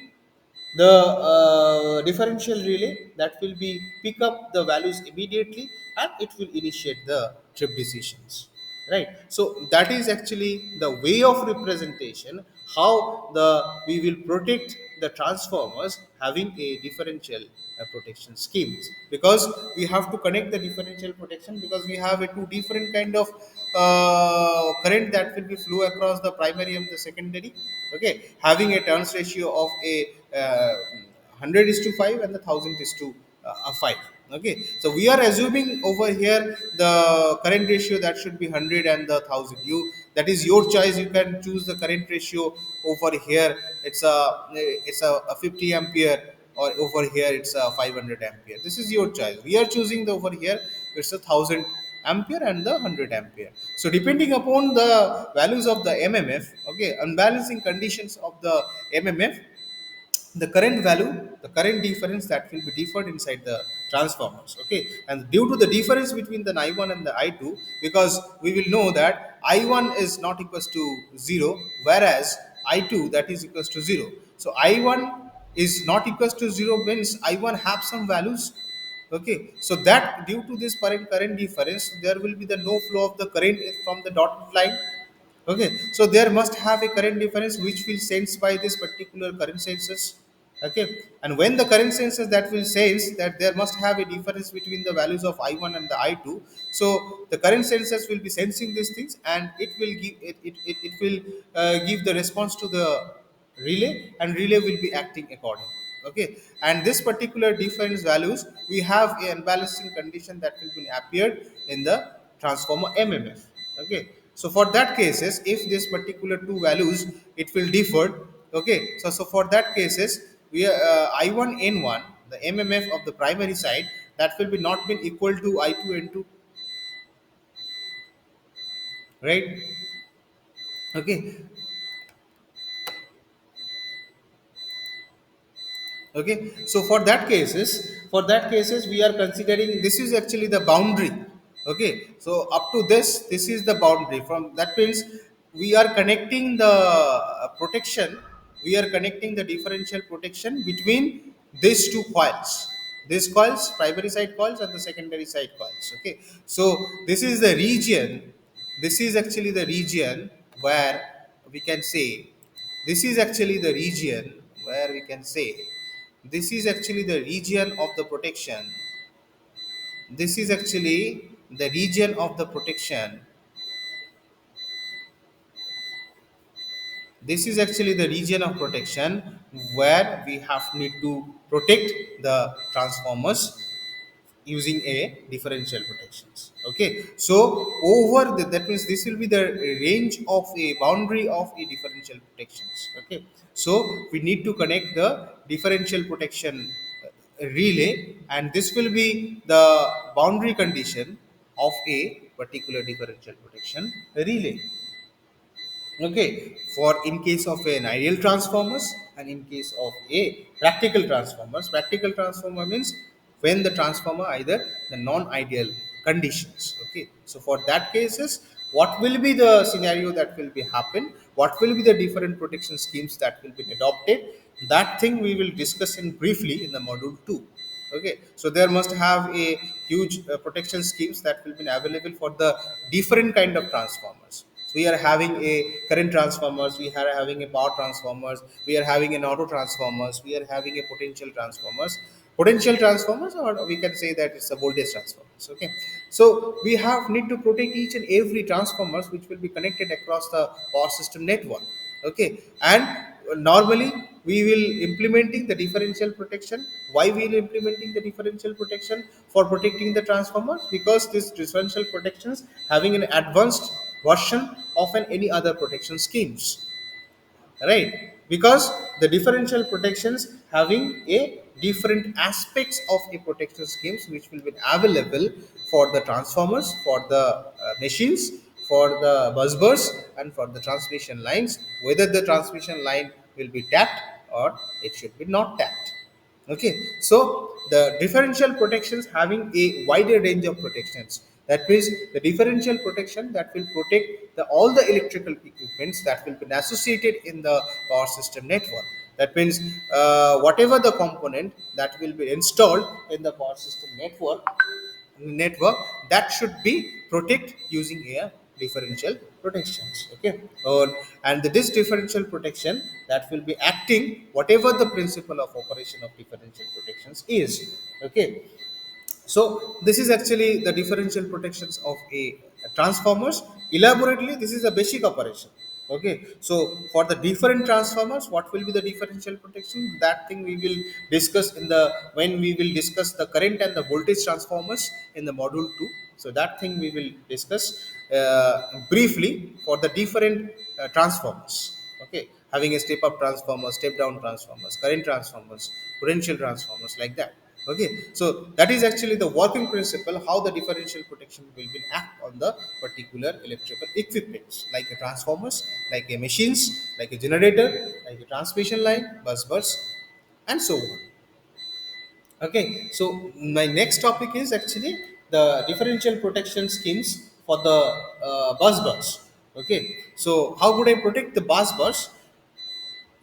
Speaker 2: the differential relay that will be pick up the values immediately, and it will initiate the trip decisions, right? So that is actually the way of representation, how the we will protect the transformers having a differential protection schemes. Because we have to connect the differential protection, because we have a two different kind of current that will be flow across the primary and the secondary. Okay, having a turns ratio of a 100 is to 5 and the 1000 is to 5. Okay, so we are assuming over here the current ratio that should be 100 and the 1000. You, that is your choice, you can choose the current ratio. Over here it's a 50 ampere, or over here it's a 500 ampere. This is your choice. We are choosing the over here it's a 1000 ampere and the 100 ampere. So depending upon the values of the mmf, okay, unbalancing conditions of the mmf, the current value, the current difference that will be differed inside the transformers. Okay, and due to the difference between the I1 and the I2, because we will know that I1 is not equals to 0, whereas I2 that is equals to 0. So I1 is not equals to 0 means I1 have some values. Okay, so that due to this current difference, there will be the no flow of the current from the dotted line. Okay, so there must have a current difference which will sense by this particular current sensors. Okay, and when the current sensors that will sense that there must have a difference between the values of I1 and the I2. So the current sensors will be sensing these things, and it will it will give the response to the relay, and relay will be acting accordingly. Okay, and this particular difference values, we have a unbalancing condition that will be appeared in the transformer mmf. Okay, so for that cases, if this particular two values it will differ. Okay, so for that cases, we I1 n1, the mmf of the primary side, that will be not been equal to I2 n2, right? Okay, okay, so for that cases we are considering this is actually the boundary. Okay, so up to this is the boundary. From that means we are connecting the protection, we are connecting the differential protection between these two coils, these coils, primary side coils and the secondary side coils. Okay, so this is the region, this is actually the region where we can say, this is actually the region where we can say, this is actually the region of the protection, this is actually the region of the protection, this is actually the region of protection where we have need to protect the transformers using a differential protections. Okay, so over that means this will be the range of a boundary of a differential protections. Okay, so we need to connect the differential protection relay, and this will be the boundary condition of a particular differential protection relay. Okay, for in case of an ideal transformers and in case of a practical transformer means when the transformer either the non-ideal conditions. Okay, so for that cases, what will be the scenario that will be happen, what will be the different protection schemes that will be adopted, that thing we will discuss in briefly in the module 2. Okay, so there must have a huge protection schemes that will be available for the different kind of transformers. So we are having a current transformers, we are having a power transformers, we are having an auto transformers, we are having a potential transformers, or we can say that it's a voltage transformers. Okay, so we have need to protect each and every transformers which will be connected across the power system network. Okay, and normally we will implementing the differential protection. Why we will implementing the differential protection? For protecting the transformers, because this differential protections having an advanced version of an any other protection schemes, right? Because the differential protections having a different aspects of a protection schemes which will be available for the transformers, for the machines, for the bus bars, and for the transmission lines, whether the transmission line will be tapped or it should be not tapped. Okay, so the differential protections having a wider range of protections, that means the differential protection that will protect the all the electrical equipments that will be associated in the power system network. That means whatever the component that will be installed in the power system network, that should be protect using a differential protections. Okay, and this differential protection that will be acting whatever the principle of operation of differential protections is. Okay, so this is actually the differential protections of a transformers. Elaborately, this is a basic operation. Okay, so for the different transformers, what will be the differential protection? That thing we will discuss in the when we will discuss the current and the voltage transformers in the module 2. So that thing we will discuss briefly for the different transformers. Okay, having a step up transformers, step down transformers, current transformers, potential transformers, like that. Okay, so that is actually the working principle how the differential protection will be act on the particular electrical equipments like a transformers, like a machines, like a generator, like a transmission line, bus bars, and so on. Okay, so my next topic is actually the differential protection schemes for the bus bars. Okay, so how would I protect the bus bars?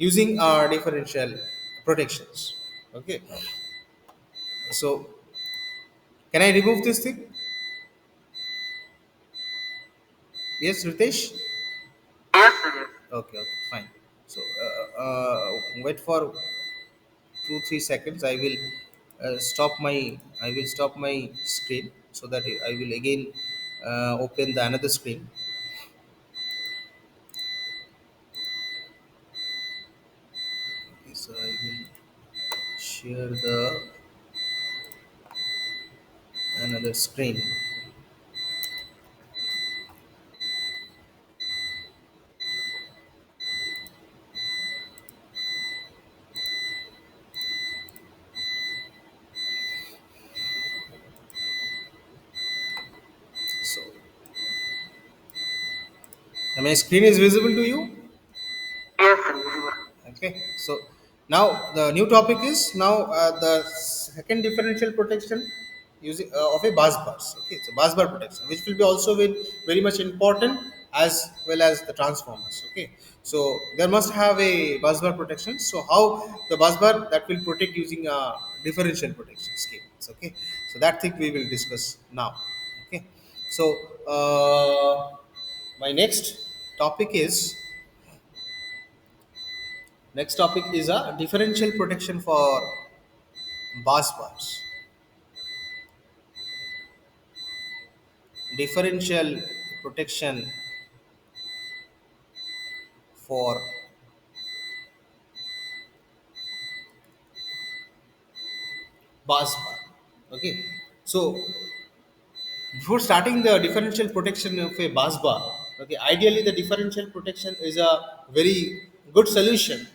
Speaker 2: using our differential protections. Okay, so can I remove this thing? Yes, Ritesh.
Speaker 3: Yes, sir. Yes.
Speaker 2: Okay, okay, fine. So wait for 2 3 seconds. I will stop my screen so that I will again open the another screen. Okay, so I will share the another screen. So my screen is visible to you.
Speaker 3: Yes, sir. Visible.
Speaker 2: Okay, so now the new topic is now the second differential protection using of a bus bars. Okay, it's a bus bar protection, which will be also very much important as well as the transformers. Okay, so there must have a bus bar protection. So how the bus bar that will protect using a differential protection scheme. Okay, so that thing we will discuss now. Okay, so my next topic is a differential protection for bus bars. Differential protection for bus bar. Okay. So before starting the differential protection of a bus bar, okay, ideally the differential protection is a very good solution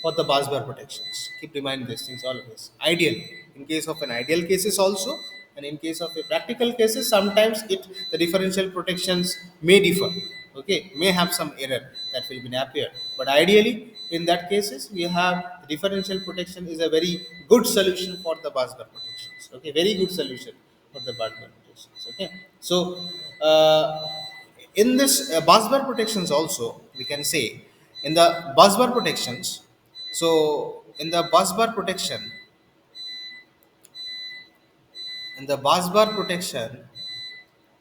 Speaker 2: for the bus bar protections. Keep reminding these things always. Ideal in case of an ideal cases also, and in case of a practical cases, sometimes it the differential protections may differ. Okay, may have some error that will be appear, but ideally in that cases we have differential protection is a very good solution for the bus bar protections. Okay, very good solution for the bus bar protections. Okay, so in this bus bar protections also we can say in the bus bar protections. So in the bus bar protection,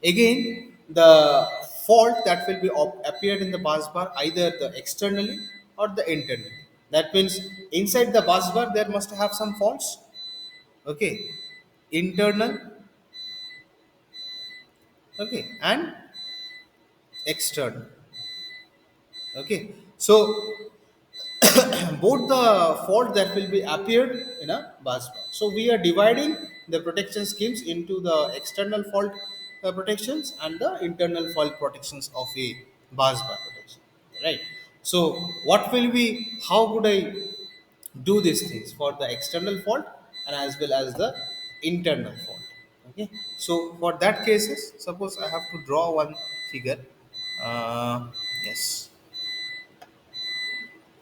Speaker 2: again the fault that will be appeared in the bus bar either the externally or the internally. That means inside the bus bar there must have some faults. Okay, internal. Okay, and external. Okay, so both the fault that will be appeared in a bus bar. So we are dividing the protection schemes into the external fault protections and the internal fault protections of a bus bar protection. Right. So what will be? How would I do these things for the external fault and as well as the internal fault? Okay. So for that cases, suppose I have to draw one figure. Yes.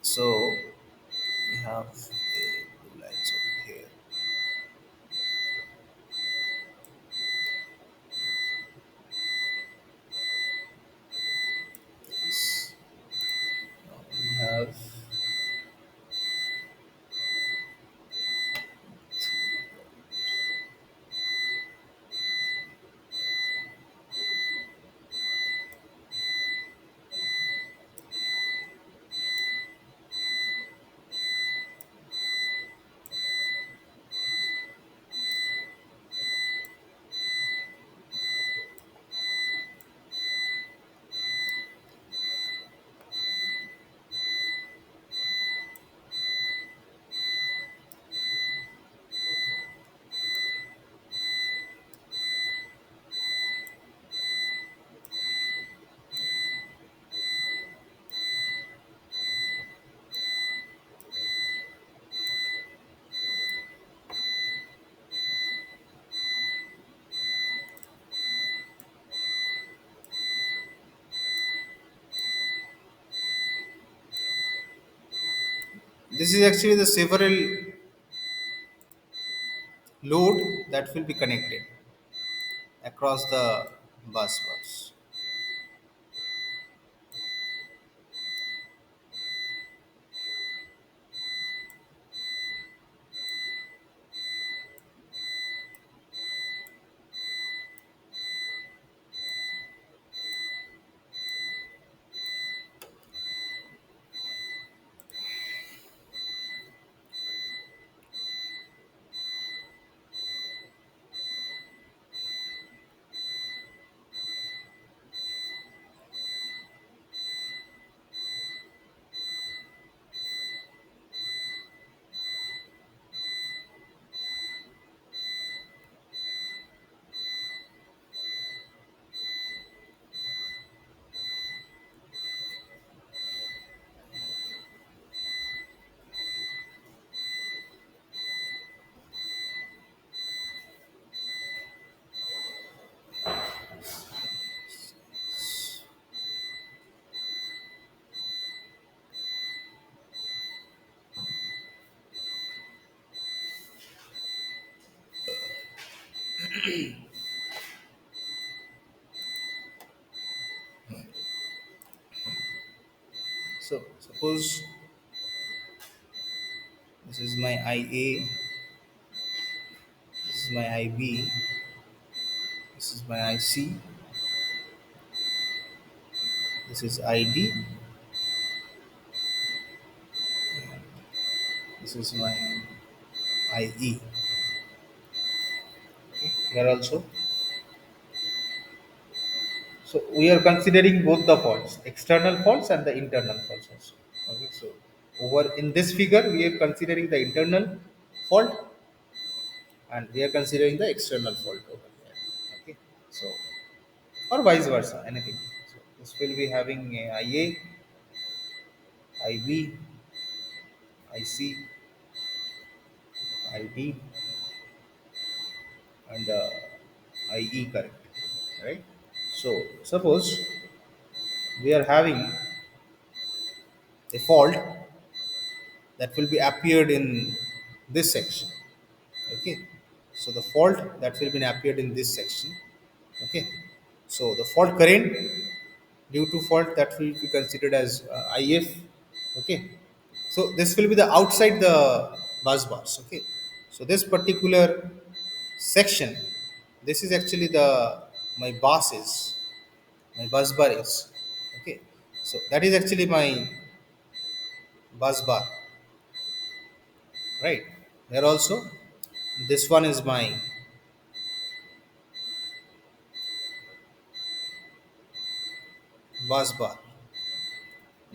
Speaker 2: So we have two lines over here. Yes. Now we have this is actually the several load that will be connected across the bus bars. So suppose this is my IA, this is my IB, this is my IC, this is ID, this is my IE. Okay. Here also, so we are considering both the faults, external faults and the internal faults also. Okay, so over in this figure, we are considering the internal fault and we are considering the external fault over here. Okay, so or vice versa, anything. So this will be having a IA, IB, IC, ID, and IE, correct, right? So suppose we are having a fault that will be appeared in this section. Okay, so the fault that will be appeared in this section. Okay, so the fault current due to fault that will be considered as IF. Okay, so this will be the outside the bus bars. Okay, so this particular section, this is actually the my bus is my bus bar is. Okay, so that is actually my bus bar, right? Here also, this one is my bus bar.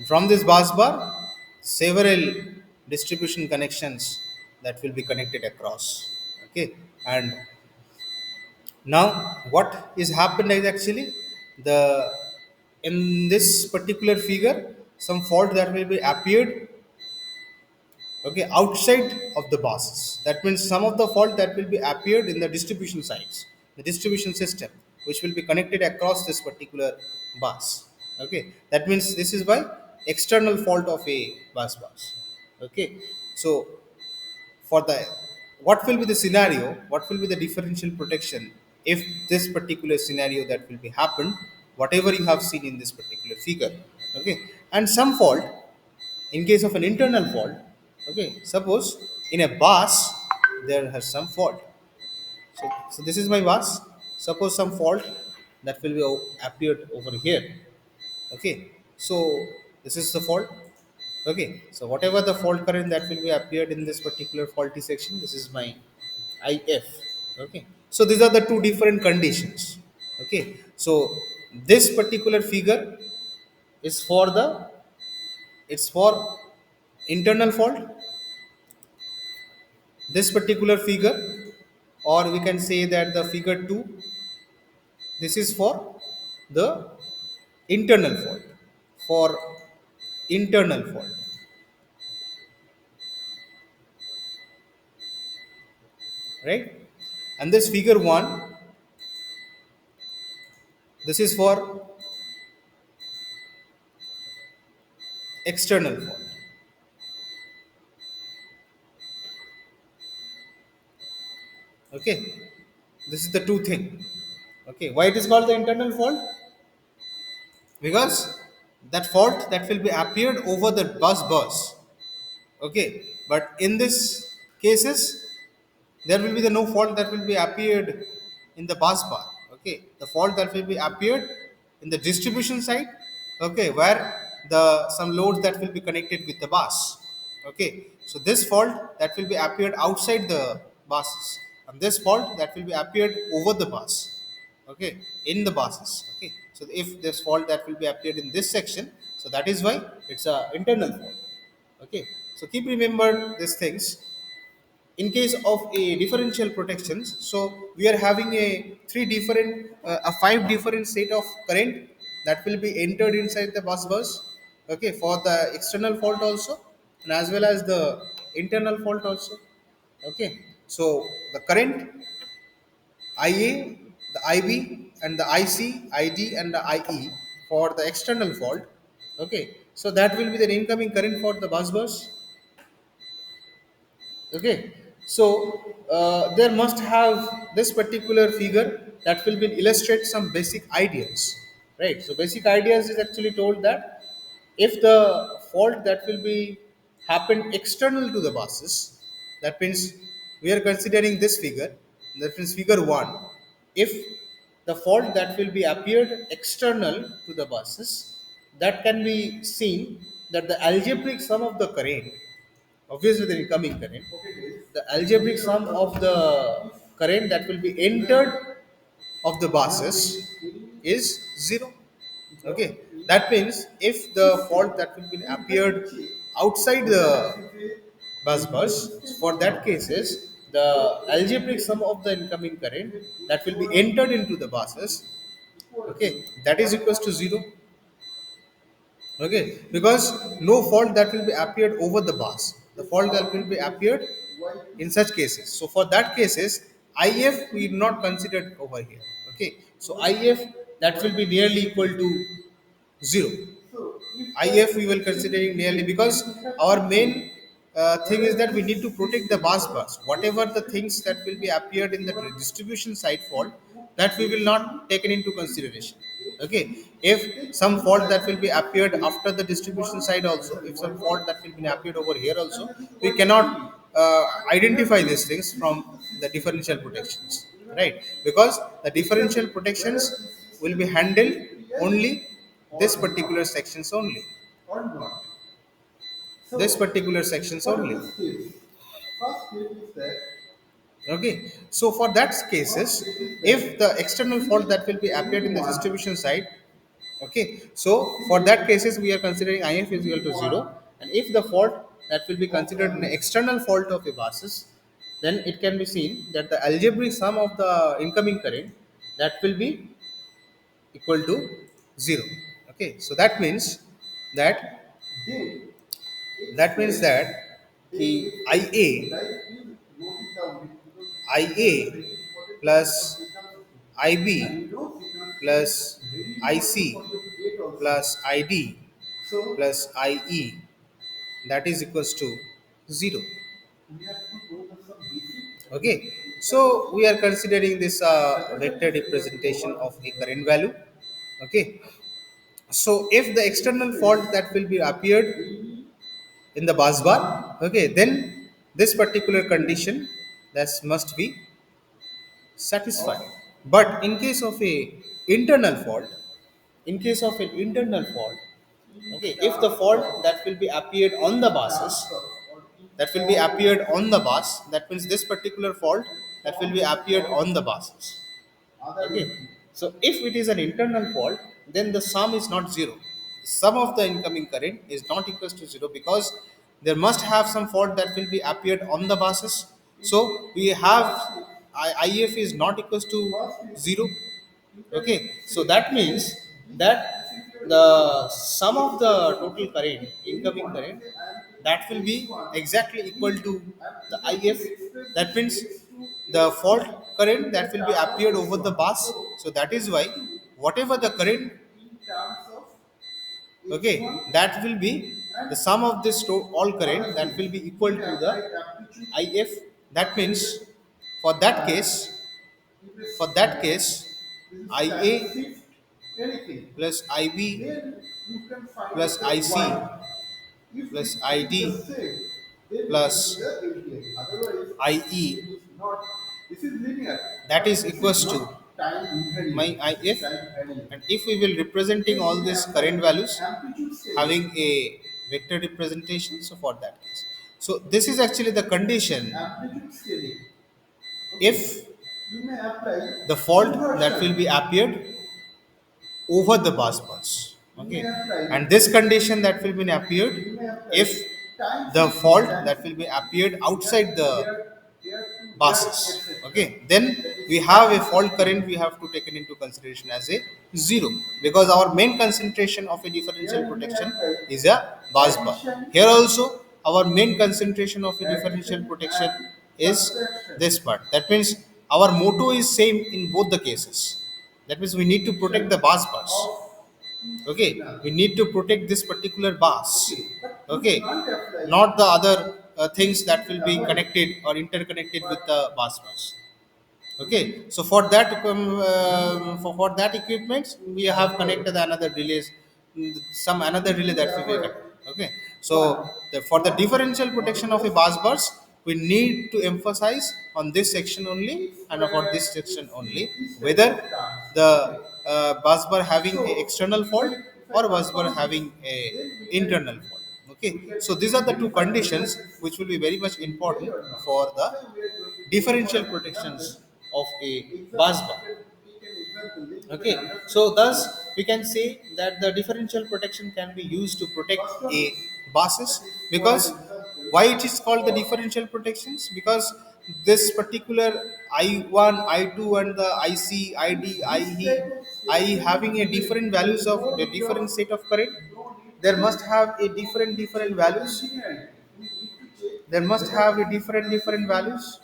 Speaker 2: From this bus bar, several distribution connections that will be connected across. Okay, and now what is happened is actually the in this particular figure, some fault that will be appeared, okay, outside of the buses. That means some of the fault that will be appeared in the distribution sites, the distribution system, which will be connected across this particular bus. Okay, that means this is by external fault of a bus. Okay, so for the what will be the scenario, what will be the differential protection if this particular scenario that will be happened, whatever you have seen in this particular figure. Okay, and some fault in case of an internal fault. Okay, suppose in a bus there has some fault. So this is my bus. Suppose some fault that will be appeared over here. Okay, so this is the fault. Okay, so whatever the fault current that will be appeared in this particular faulty section, this is my IF. Okay, so these are the two different conditions. Okay, so this particular figure is for the, it's for internal fault. This particular figure, or we can say that the figure 2, this is for the internal fault, for internal fault, right? And this figure 1, this is for external fault. Okay, this is the two thing. Okay, why it is called the internal fault? Because that fault that will be appeared over the bus. Okay, but in this cases there will be the no fault that will be appeared in the bus bar. Okay, the fault that will be appeared in the distribution side. Okay, where the some loads that will be connected with the bus. Okay, so this fault that will be appeared outside the buses, and this fault that will be appeared over the bus. Okay, in the buses. Okay, so if this fault that will be appeared in this section, so that is why it's a internal fault. Okay, so keep remember these things. In case of a differential protections, so we are having a three different a five different state of current that will be entered inside the bus. Okay, for the external fault also, and as well as the internal fault also. Okay, so the current IA, the IB, and the IC, ID, and the IE for the external fault. Okay, so that will be the incoming current for the bus. Okay, So there must have this particular figure that will be illustrate some basic ideas, right? So basic ideas is actually told that if the fault that will be happen external to the buses, that means we are considering this figure, that means figure one. If the fault that will be appeared external to the buses, that can be seen that the algebraic sum of the current, obviously the incoming current, the algebraic sum of the current that will be entered of the buses is 0. Okay, that means if the fault that will be appeared outside the bus, for that cases the algebraic sum of the incoming current that will be entered into the buses, okay, that is equals to 0. Okay, because no fault that will be appeared over the bars, the fault that will be appeared in such cases. So for that cases, if we not considered over here. Okay, so if that will be nearly equal to 0. If we will considering nearly, because our main thing is that we need to protect the bus, whatever the things that will be appeared in the distribution side fault, that we will not taken into consideration. Okay, if some fault that will be appeared after the distribution side also, if some fault that will be appeared over here also, we cannot identify these things from the differential protections, right? Because the differential protections will be handled only this particular sections only,
Speaker 1: or not.
Speaker 2: this
Speaker 1: So,
Speaker 2: particular sections
Speaker 1: what
Speaker 2: only.
Speaker 1: are the steps? First step is that
Speaker 2: Okay, so for that cases, if the external fault that will be appeared in the distribution side, okay, so for that cases we are considering if is equal to 0, and if the fault that will be considered an external fault of a basis, then it can be seen that the algebraic sum of the incoming current that will be equal to 0. Okay, so that means that
Speaker 1: then
Speaker 2: that means that
Speaker 1: then
Speaker 2: the IA
Speaker 1: like you note it down because
Speaker 2: IA
Speaker 1: very important to
Speaker 2: plus
Speaker 1: have signals
Speaker 2: IB
Speaker 1: and you know signals
Speaker 2: plus
Speaker 1: very important
Speaker 2: IC
Speaker 1: for your gate also.
Speaker 2: plus ID
Speaker 1: So
Speaker 2: plus IE, that is equals to 0.
Speaker 1: we have to know the some basic
Speaker 2: Okay,
Speaker 1: electrical
Speaker 2: so we are considering this vector representation of a current value. Okay, so if the external fault that will be appeared in the bus bar, okay, then this particular condition that must be satisfied. But in case of a internal fault, in case of an internal fault, okay, if the fault that will be appeared on the buses,
Speaker 1: transfers or
Speaker 2: that will be appeared on the bus, that means this particular fault that will be appeared on the buses.
Speaker 1: other
Speaker 2: Okay,
Speaker 1: input.
Speaker 2: so if it is an internal fault, then the sum is not 0. Sum of the incoming current is not equals to 0, because there must have some fault that will be appeared on the buses. So we have IF is not equals to
Speaker 1: First is
Speaker 2: 0.
Speaker 1: you can
Speaker 2: Okay, so
Speaker 1: say
Speaker 2: that means that
Speaker 1: this is your
Speaker 2: the sum of the total current, incoming
Speaker 1: anyone.
Speaker 2: current,
Speaker 1: Say I am
Speaker 2: that will
Speaker 1: taking
Speaker 2: be
Speaker 1: X1
Speaker 2: exactly equal to
Speaker 1: I'm
Speaker 2: the
Speaker 1: able
Speaker 2: IF.
Speaker 1: to express
Speaker 2: That
Speaker 1: this
Speaker 2: means
Speaker 1: X2
Speaker 2: the fault
Speaker 1: X3
Speaker 2: current
Speaker 1: in the
Speaker 2: that will be
Speaker 1: term
Speaker 2: appeared
Speaker 1: of
Speaker 2: over the
Speaker 1: X1.
Speaker 2: bus.
Speaker 1: So
Speaker 2: So that is why
Speaker 1: X2
Speaker 2: whatever the current,
Speaker 1: in terms of
Speaker 2: okay,
Speaker 1: X1
Speaker 2: that will be the
Speaker 1: and
Speaker 2: sum of this all current
Speaker 1: other
Speaker 2: that will
Speaker 1: things.
Speaker 2: be equal
Speaker 1: You may
Speaker 2: to the
Speaker 1: apply amplitude
Speaker 2: IF. That means for that case,
Speaker 1: you may
Speaker 2: for that case,
Speaker 1: this is
Speaker 2: IA
Speaker 1: time shift anything.
Speaker 2: plus IB
Speaker 1: Then you can find
Speaker 2: plus
Speaker 1: out the
Speaker 2: IC
Speaker 1: y. If
Speaker 2: plus
Speaker 1: it is the
Speaker 2: ID
Speaker 1: same, then it
Speaker 2: plus
Speaker 1: will be the LTI. Otherwise,
Speaker 2: IE,
Speaker 1: it is not. This is linear,
Speaker 2: that
Speaker 1: but
Speaker 2: is
Speaker 1: this is
Speaker 2: equals to
Speaker 1: not time
Speaker 2: my
Speaker 1: invariant. This is
Speaker 2: IF.
Speaker 1: time variant.
Speaker 2: And if we will representing
Speaker 1: Then
Speaker 2: all
Speaker 1: you may
Speaker 2: these
Speaker 1: apply
Speaker 2: current values
Speaker 1: amplitude scaling.
Speaker 2: having a vector representation, so for that case, so this is actually the condition.
Speaker 1: Amplitude scaling. Okay.
Speaker 2: If
Speaker 1: You may apply
Speaker 2: the fault that will
Speaker 1: inversion.
Speaker 2: be appeared over the bus,
Speaker 1: You may
Speaker 2: okay,
Speaker 1: apply
Speaker 2: and this condition that will be appeared
Speaker 1: you may apply
Speaker 2: if
Speaker 1: time
Speaker 2: the
Speaker 1: shifting,
Speaker 2: fault
Speaker 1: time
Speaker 2: that will be
Speaker 1: shifting.
Speaker 2: appeared outside the
Speaker 1: Here to here,
Speaker 2: buses,
Speaker 1: etc.
Speaker 2: okay, then
Speaker 1: That is
Speaker 2: we have a
Speaker 1: time
Speaker 2: fault
Speaker 1: shifting.
Speaker 2: current we have to take it into consideration as a 0, because our main concentration of a differential
Speaker 1: Here you may
Speaker 2: protection
Speaker 1: apply
Speaker 2: is a bus bar.
Speaker 1: addition,
Speaker 2: Here also our main concentration of a differential
Speaker 1: addition
Speaker 2: protection
Speaker 1: and
Speaker 2: is
Speaker 1: subtraction.
Speaker 2: this part. That means our motto is same in both the cases. That means we need to protect the bus.
Speaker 1: Of
Speaker 2: Okay,
Speaker 1: signal.
Speaker 2: we need to protect this particular bus.
Speaker 1: Okay, but you
Speaker 2: Okay,
Speaker 1: can't apply
Speaker 2: not the other things that will be connected or interconnected with the bus bars. Okay, so for that equipment we have connected another relays, some another relay that will be connected. Okay, so for the differential protection of a bus bars, we need to emphasize on this section only and about this section only, whether the bus bar having a external fault or bus bar having a internal fault. Okay, so these are the two conditions which will be very much important for the differential protections of a bus bar. Okay, so thus we can say that the differential protection can be used to protect a buses, because why it is called the differential protections, because this particular I1, I2 and the IC, ID, IE having a different values of the different state of current, there must have a different values, there must have a different values,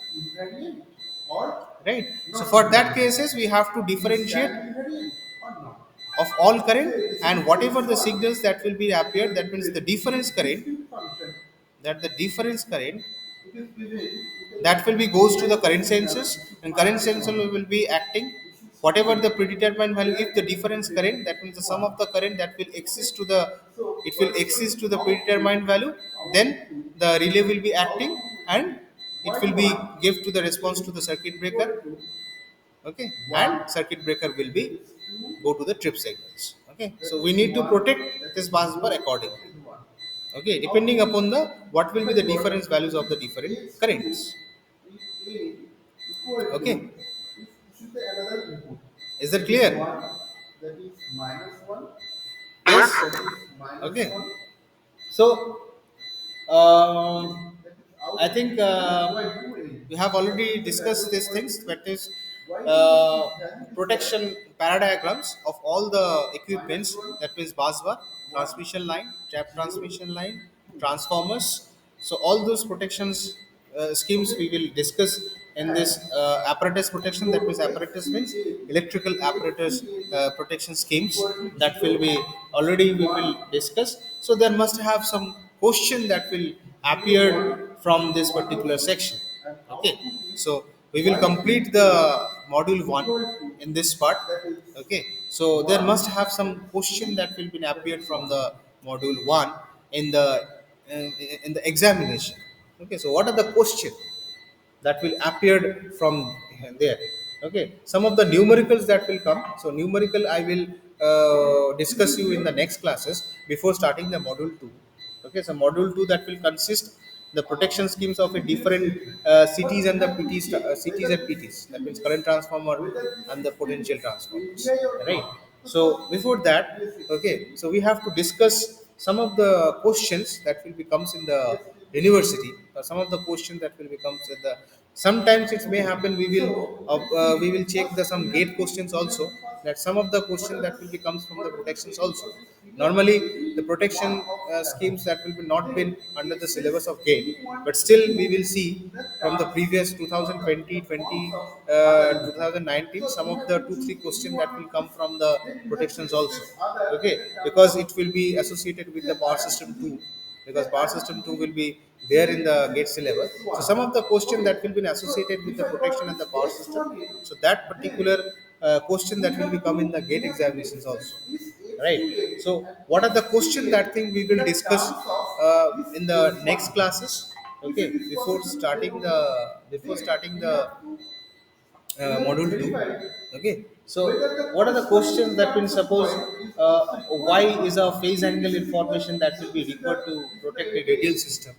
Speaker 2: right? So for that cases we have to differentiate of all current, and whatever the signals that will be appeared, that means the difference current, that the difference current that will be goes to the current sensors, and current sensor will be acting whatever the predetermined value. If the difference current, that means the sum of the current that will exist to the, it will exist to the predetermined value, then the relay will be acting and it will be give to the response to the circuit breaker. Okay, and circuit breaker will be go to the trip signals. Okay, so we need to protect this bus bar accordingly. Okay, depending upon the what will be the difference values of the different currents. Okay, is that clear?
Speaker 1: That is minus 1.
Speaker 3: Yes,
Speaker 2: Yes.
Speaker 3: sir.
Speaker 2: Okay, so I think we have already discussed these things, that is protection paradigms of all the equipments, that means bus bar, transmission line, tap transmission line, transformers. So all those protections schemes we will discuss in this apparatus protection, that means apparatus means electrical apparatus protection schemes, that will be already we will discuss. So there must have some question that will appear from this particular section. Okay, so we will complete the module 1 in this part. Okay, so there must have some question that will be appeared from the module 1 in the in, in the examination. Okay, so what are the question that will appear from there? Okay, some of the numericals that will come, so numerical I will discuss you in the next classes before starting the module 2. Okay, so module 2 that will consist the protection schemes of a different cities and the PTs, cities and PTs, that means current transformer and the potential transformers, right? So before that, okay, so we have to discuss some of the questions that will be comes in the university, or some of the questions that will become the, sometimes it may happen we will check the some gate questions also, that some of the question that will be comes from the protections also. Normally the protection schemes that will be not been under the syllabus of gate, but still we will see from the previous 2020 2019 some of the 2 3 questions that will come from the protections also. Okay, because it will be associated with the power system 2, because power system 2 will be there in the gate syllabus. So some of the question that will be associated with the protection and the power system, so that particular question that will become in the gate examinations also, right? So what are the question that thing we will discuss in the next classes. Okay, before starting the module 2. Okay, so what are the questions that will suppose why is a phase angle information that will be required to protect a radial system,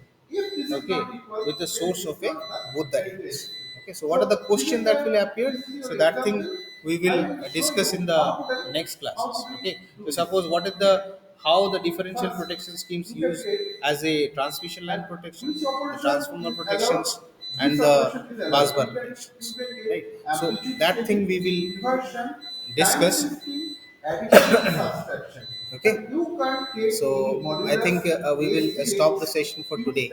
Speaker 2: okay, with the source of a both the ends. Okay, so what are the questions that will appear, so that thing we will discuss in the next classes. Okay, so suppose what is the, how the differential protection schemes used as a transmission line protection, the transformer protections, and the bus bar protections, right? So that thing we will discuss. Okay, so I think we will stop the session for today.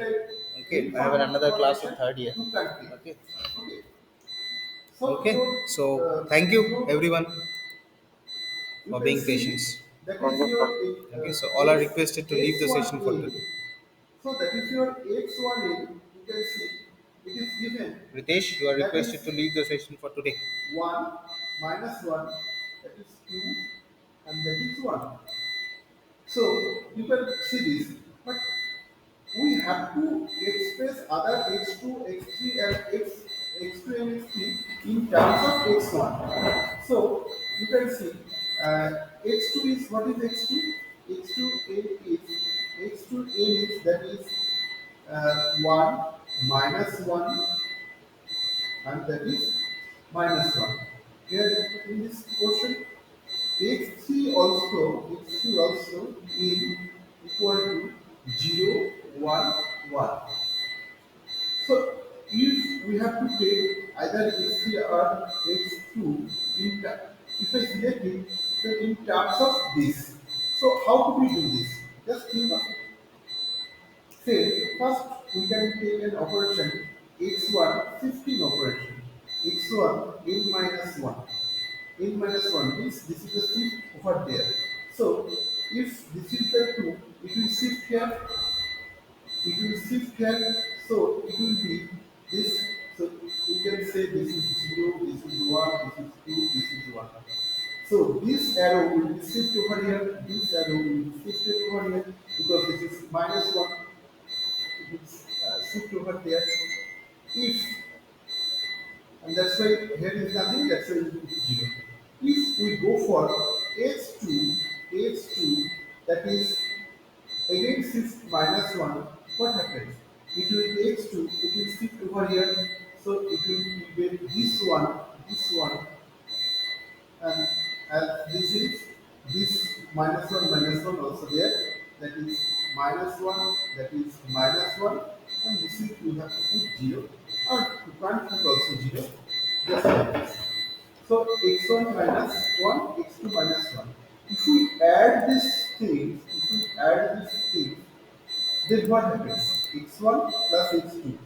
Speaker 2: Okay, I have another class in third year. Okay, okay, so thank you everyone for being patient.
Speaker 3: Thank you, sir.
Speaker 2: Okay, so all are requested to leave the session for today.
Speaker 1: So that is your x1 in, you can see it is given,
Speaker 2: Ritesh, you are
Speaker 1: that
Speaker 2: requested
Speaker 1: is
Speaker 2: to leave the session for today.
Speaker 1: 1 minus 1, that is 2, and that is 1. So you can see this, but we have to express other x2, x3, and x2 and x3 in terms of x1. So you can see x2 is, what is x2? x2n is, x2n is, that is 1 minus 1, and that is minus 1. Here in this portion, x3 also in equal to 0, 1, 1. So if we have to take either x3 or x2 in if I select it, then in terms of this. So how do we do this? Just think of it. Say first we can take an operation x1 shifting operation. x1 in minus 1. In minus 1 means this is the shift over there. So if this is the 2, it will shift here, it will shift here, so it will be this. So you can say this is 0, this is 1, this is 2, this is 1. So this arrow will be shift over here, this arrow will be shifted over here, because this is minus 1, it will shift over there. If, and that's why here is nothing, that's why it is 0. If we go for h2, that is again shift minus 1, what happens? It will h2, it will shift over here, so it will get this one, and as this is this minus 1 also there, that is minus 1, that is minus 1, and this is you have to put 0, or you can't put also 0, just like this. So x1 minus 1, x2 minus 1. If we add these things, then what happens? x1 plus x2.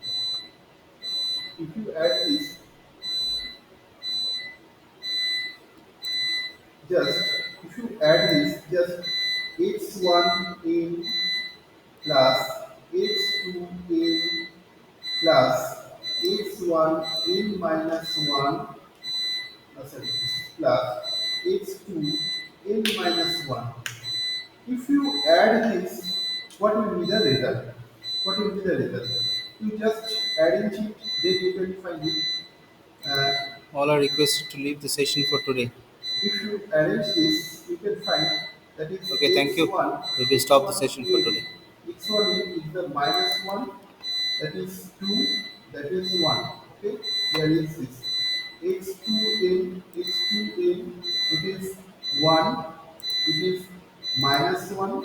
Speaker 1: If you add this, just if you add this, just x1 in plus x2 in plus x1 in minus 1, sorry, this is plus x2 in minus 1. If you add this, what will be the result? What will be the result? You just add it, then you can find it. Uh,
Speaker 2: All are requested to leave the session for today.
Speaker 1: if you arrange this, you can find that is
Speaker 2: Okay, thank you.
Speaker 1: x1,
Speaker 2: We will stop the session for today.
Speaker 1: x1 is the minus 1, that is 2, that is 1. Okay, here is this. x2 in, it is 1, it is minus 1,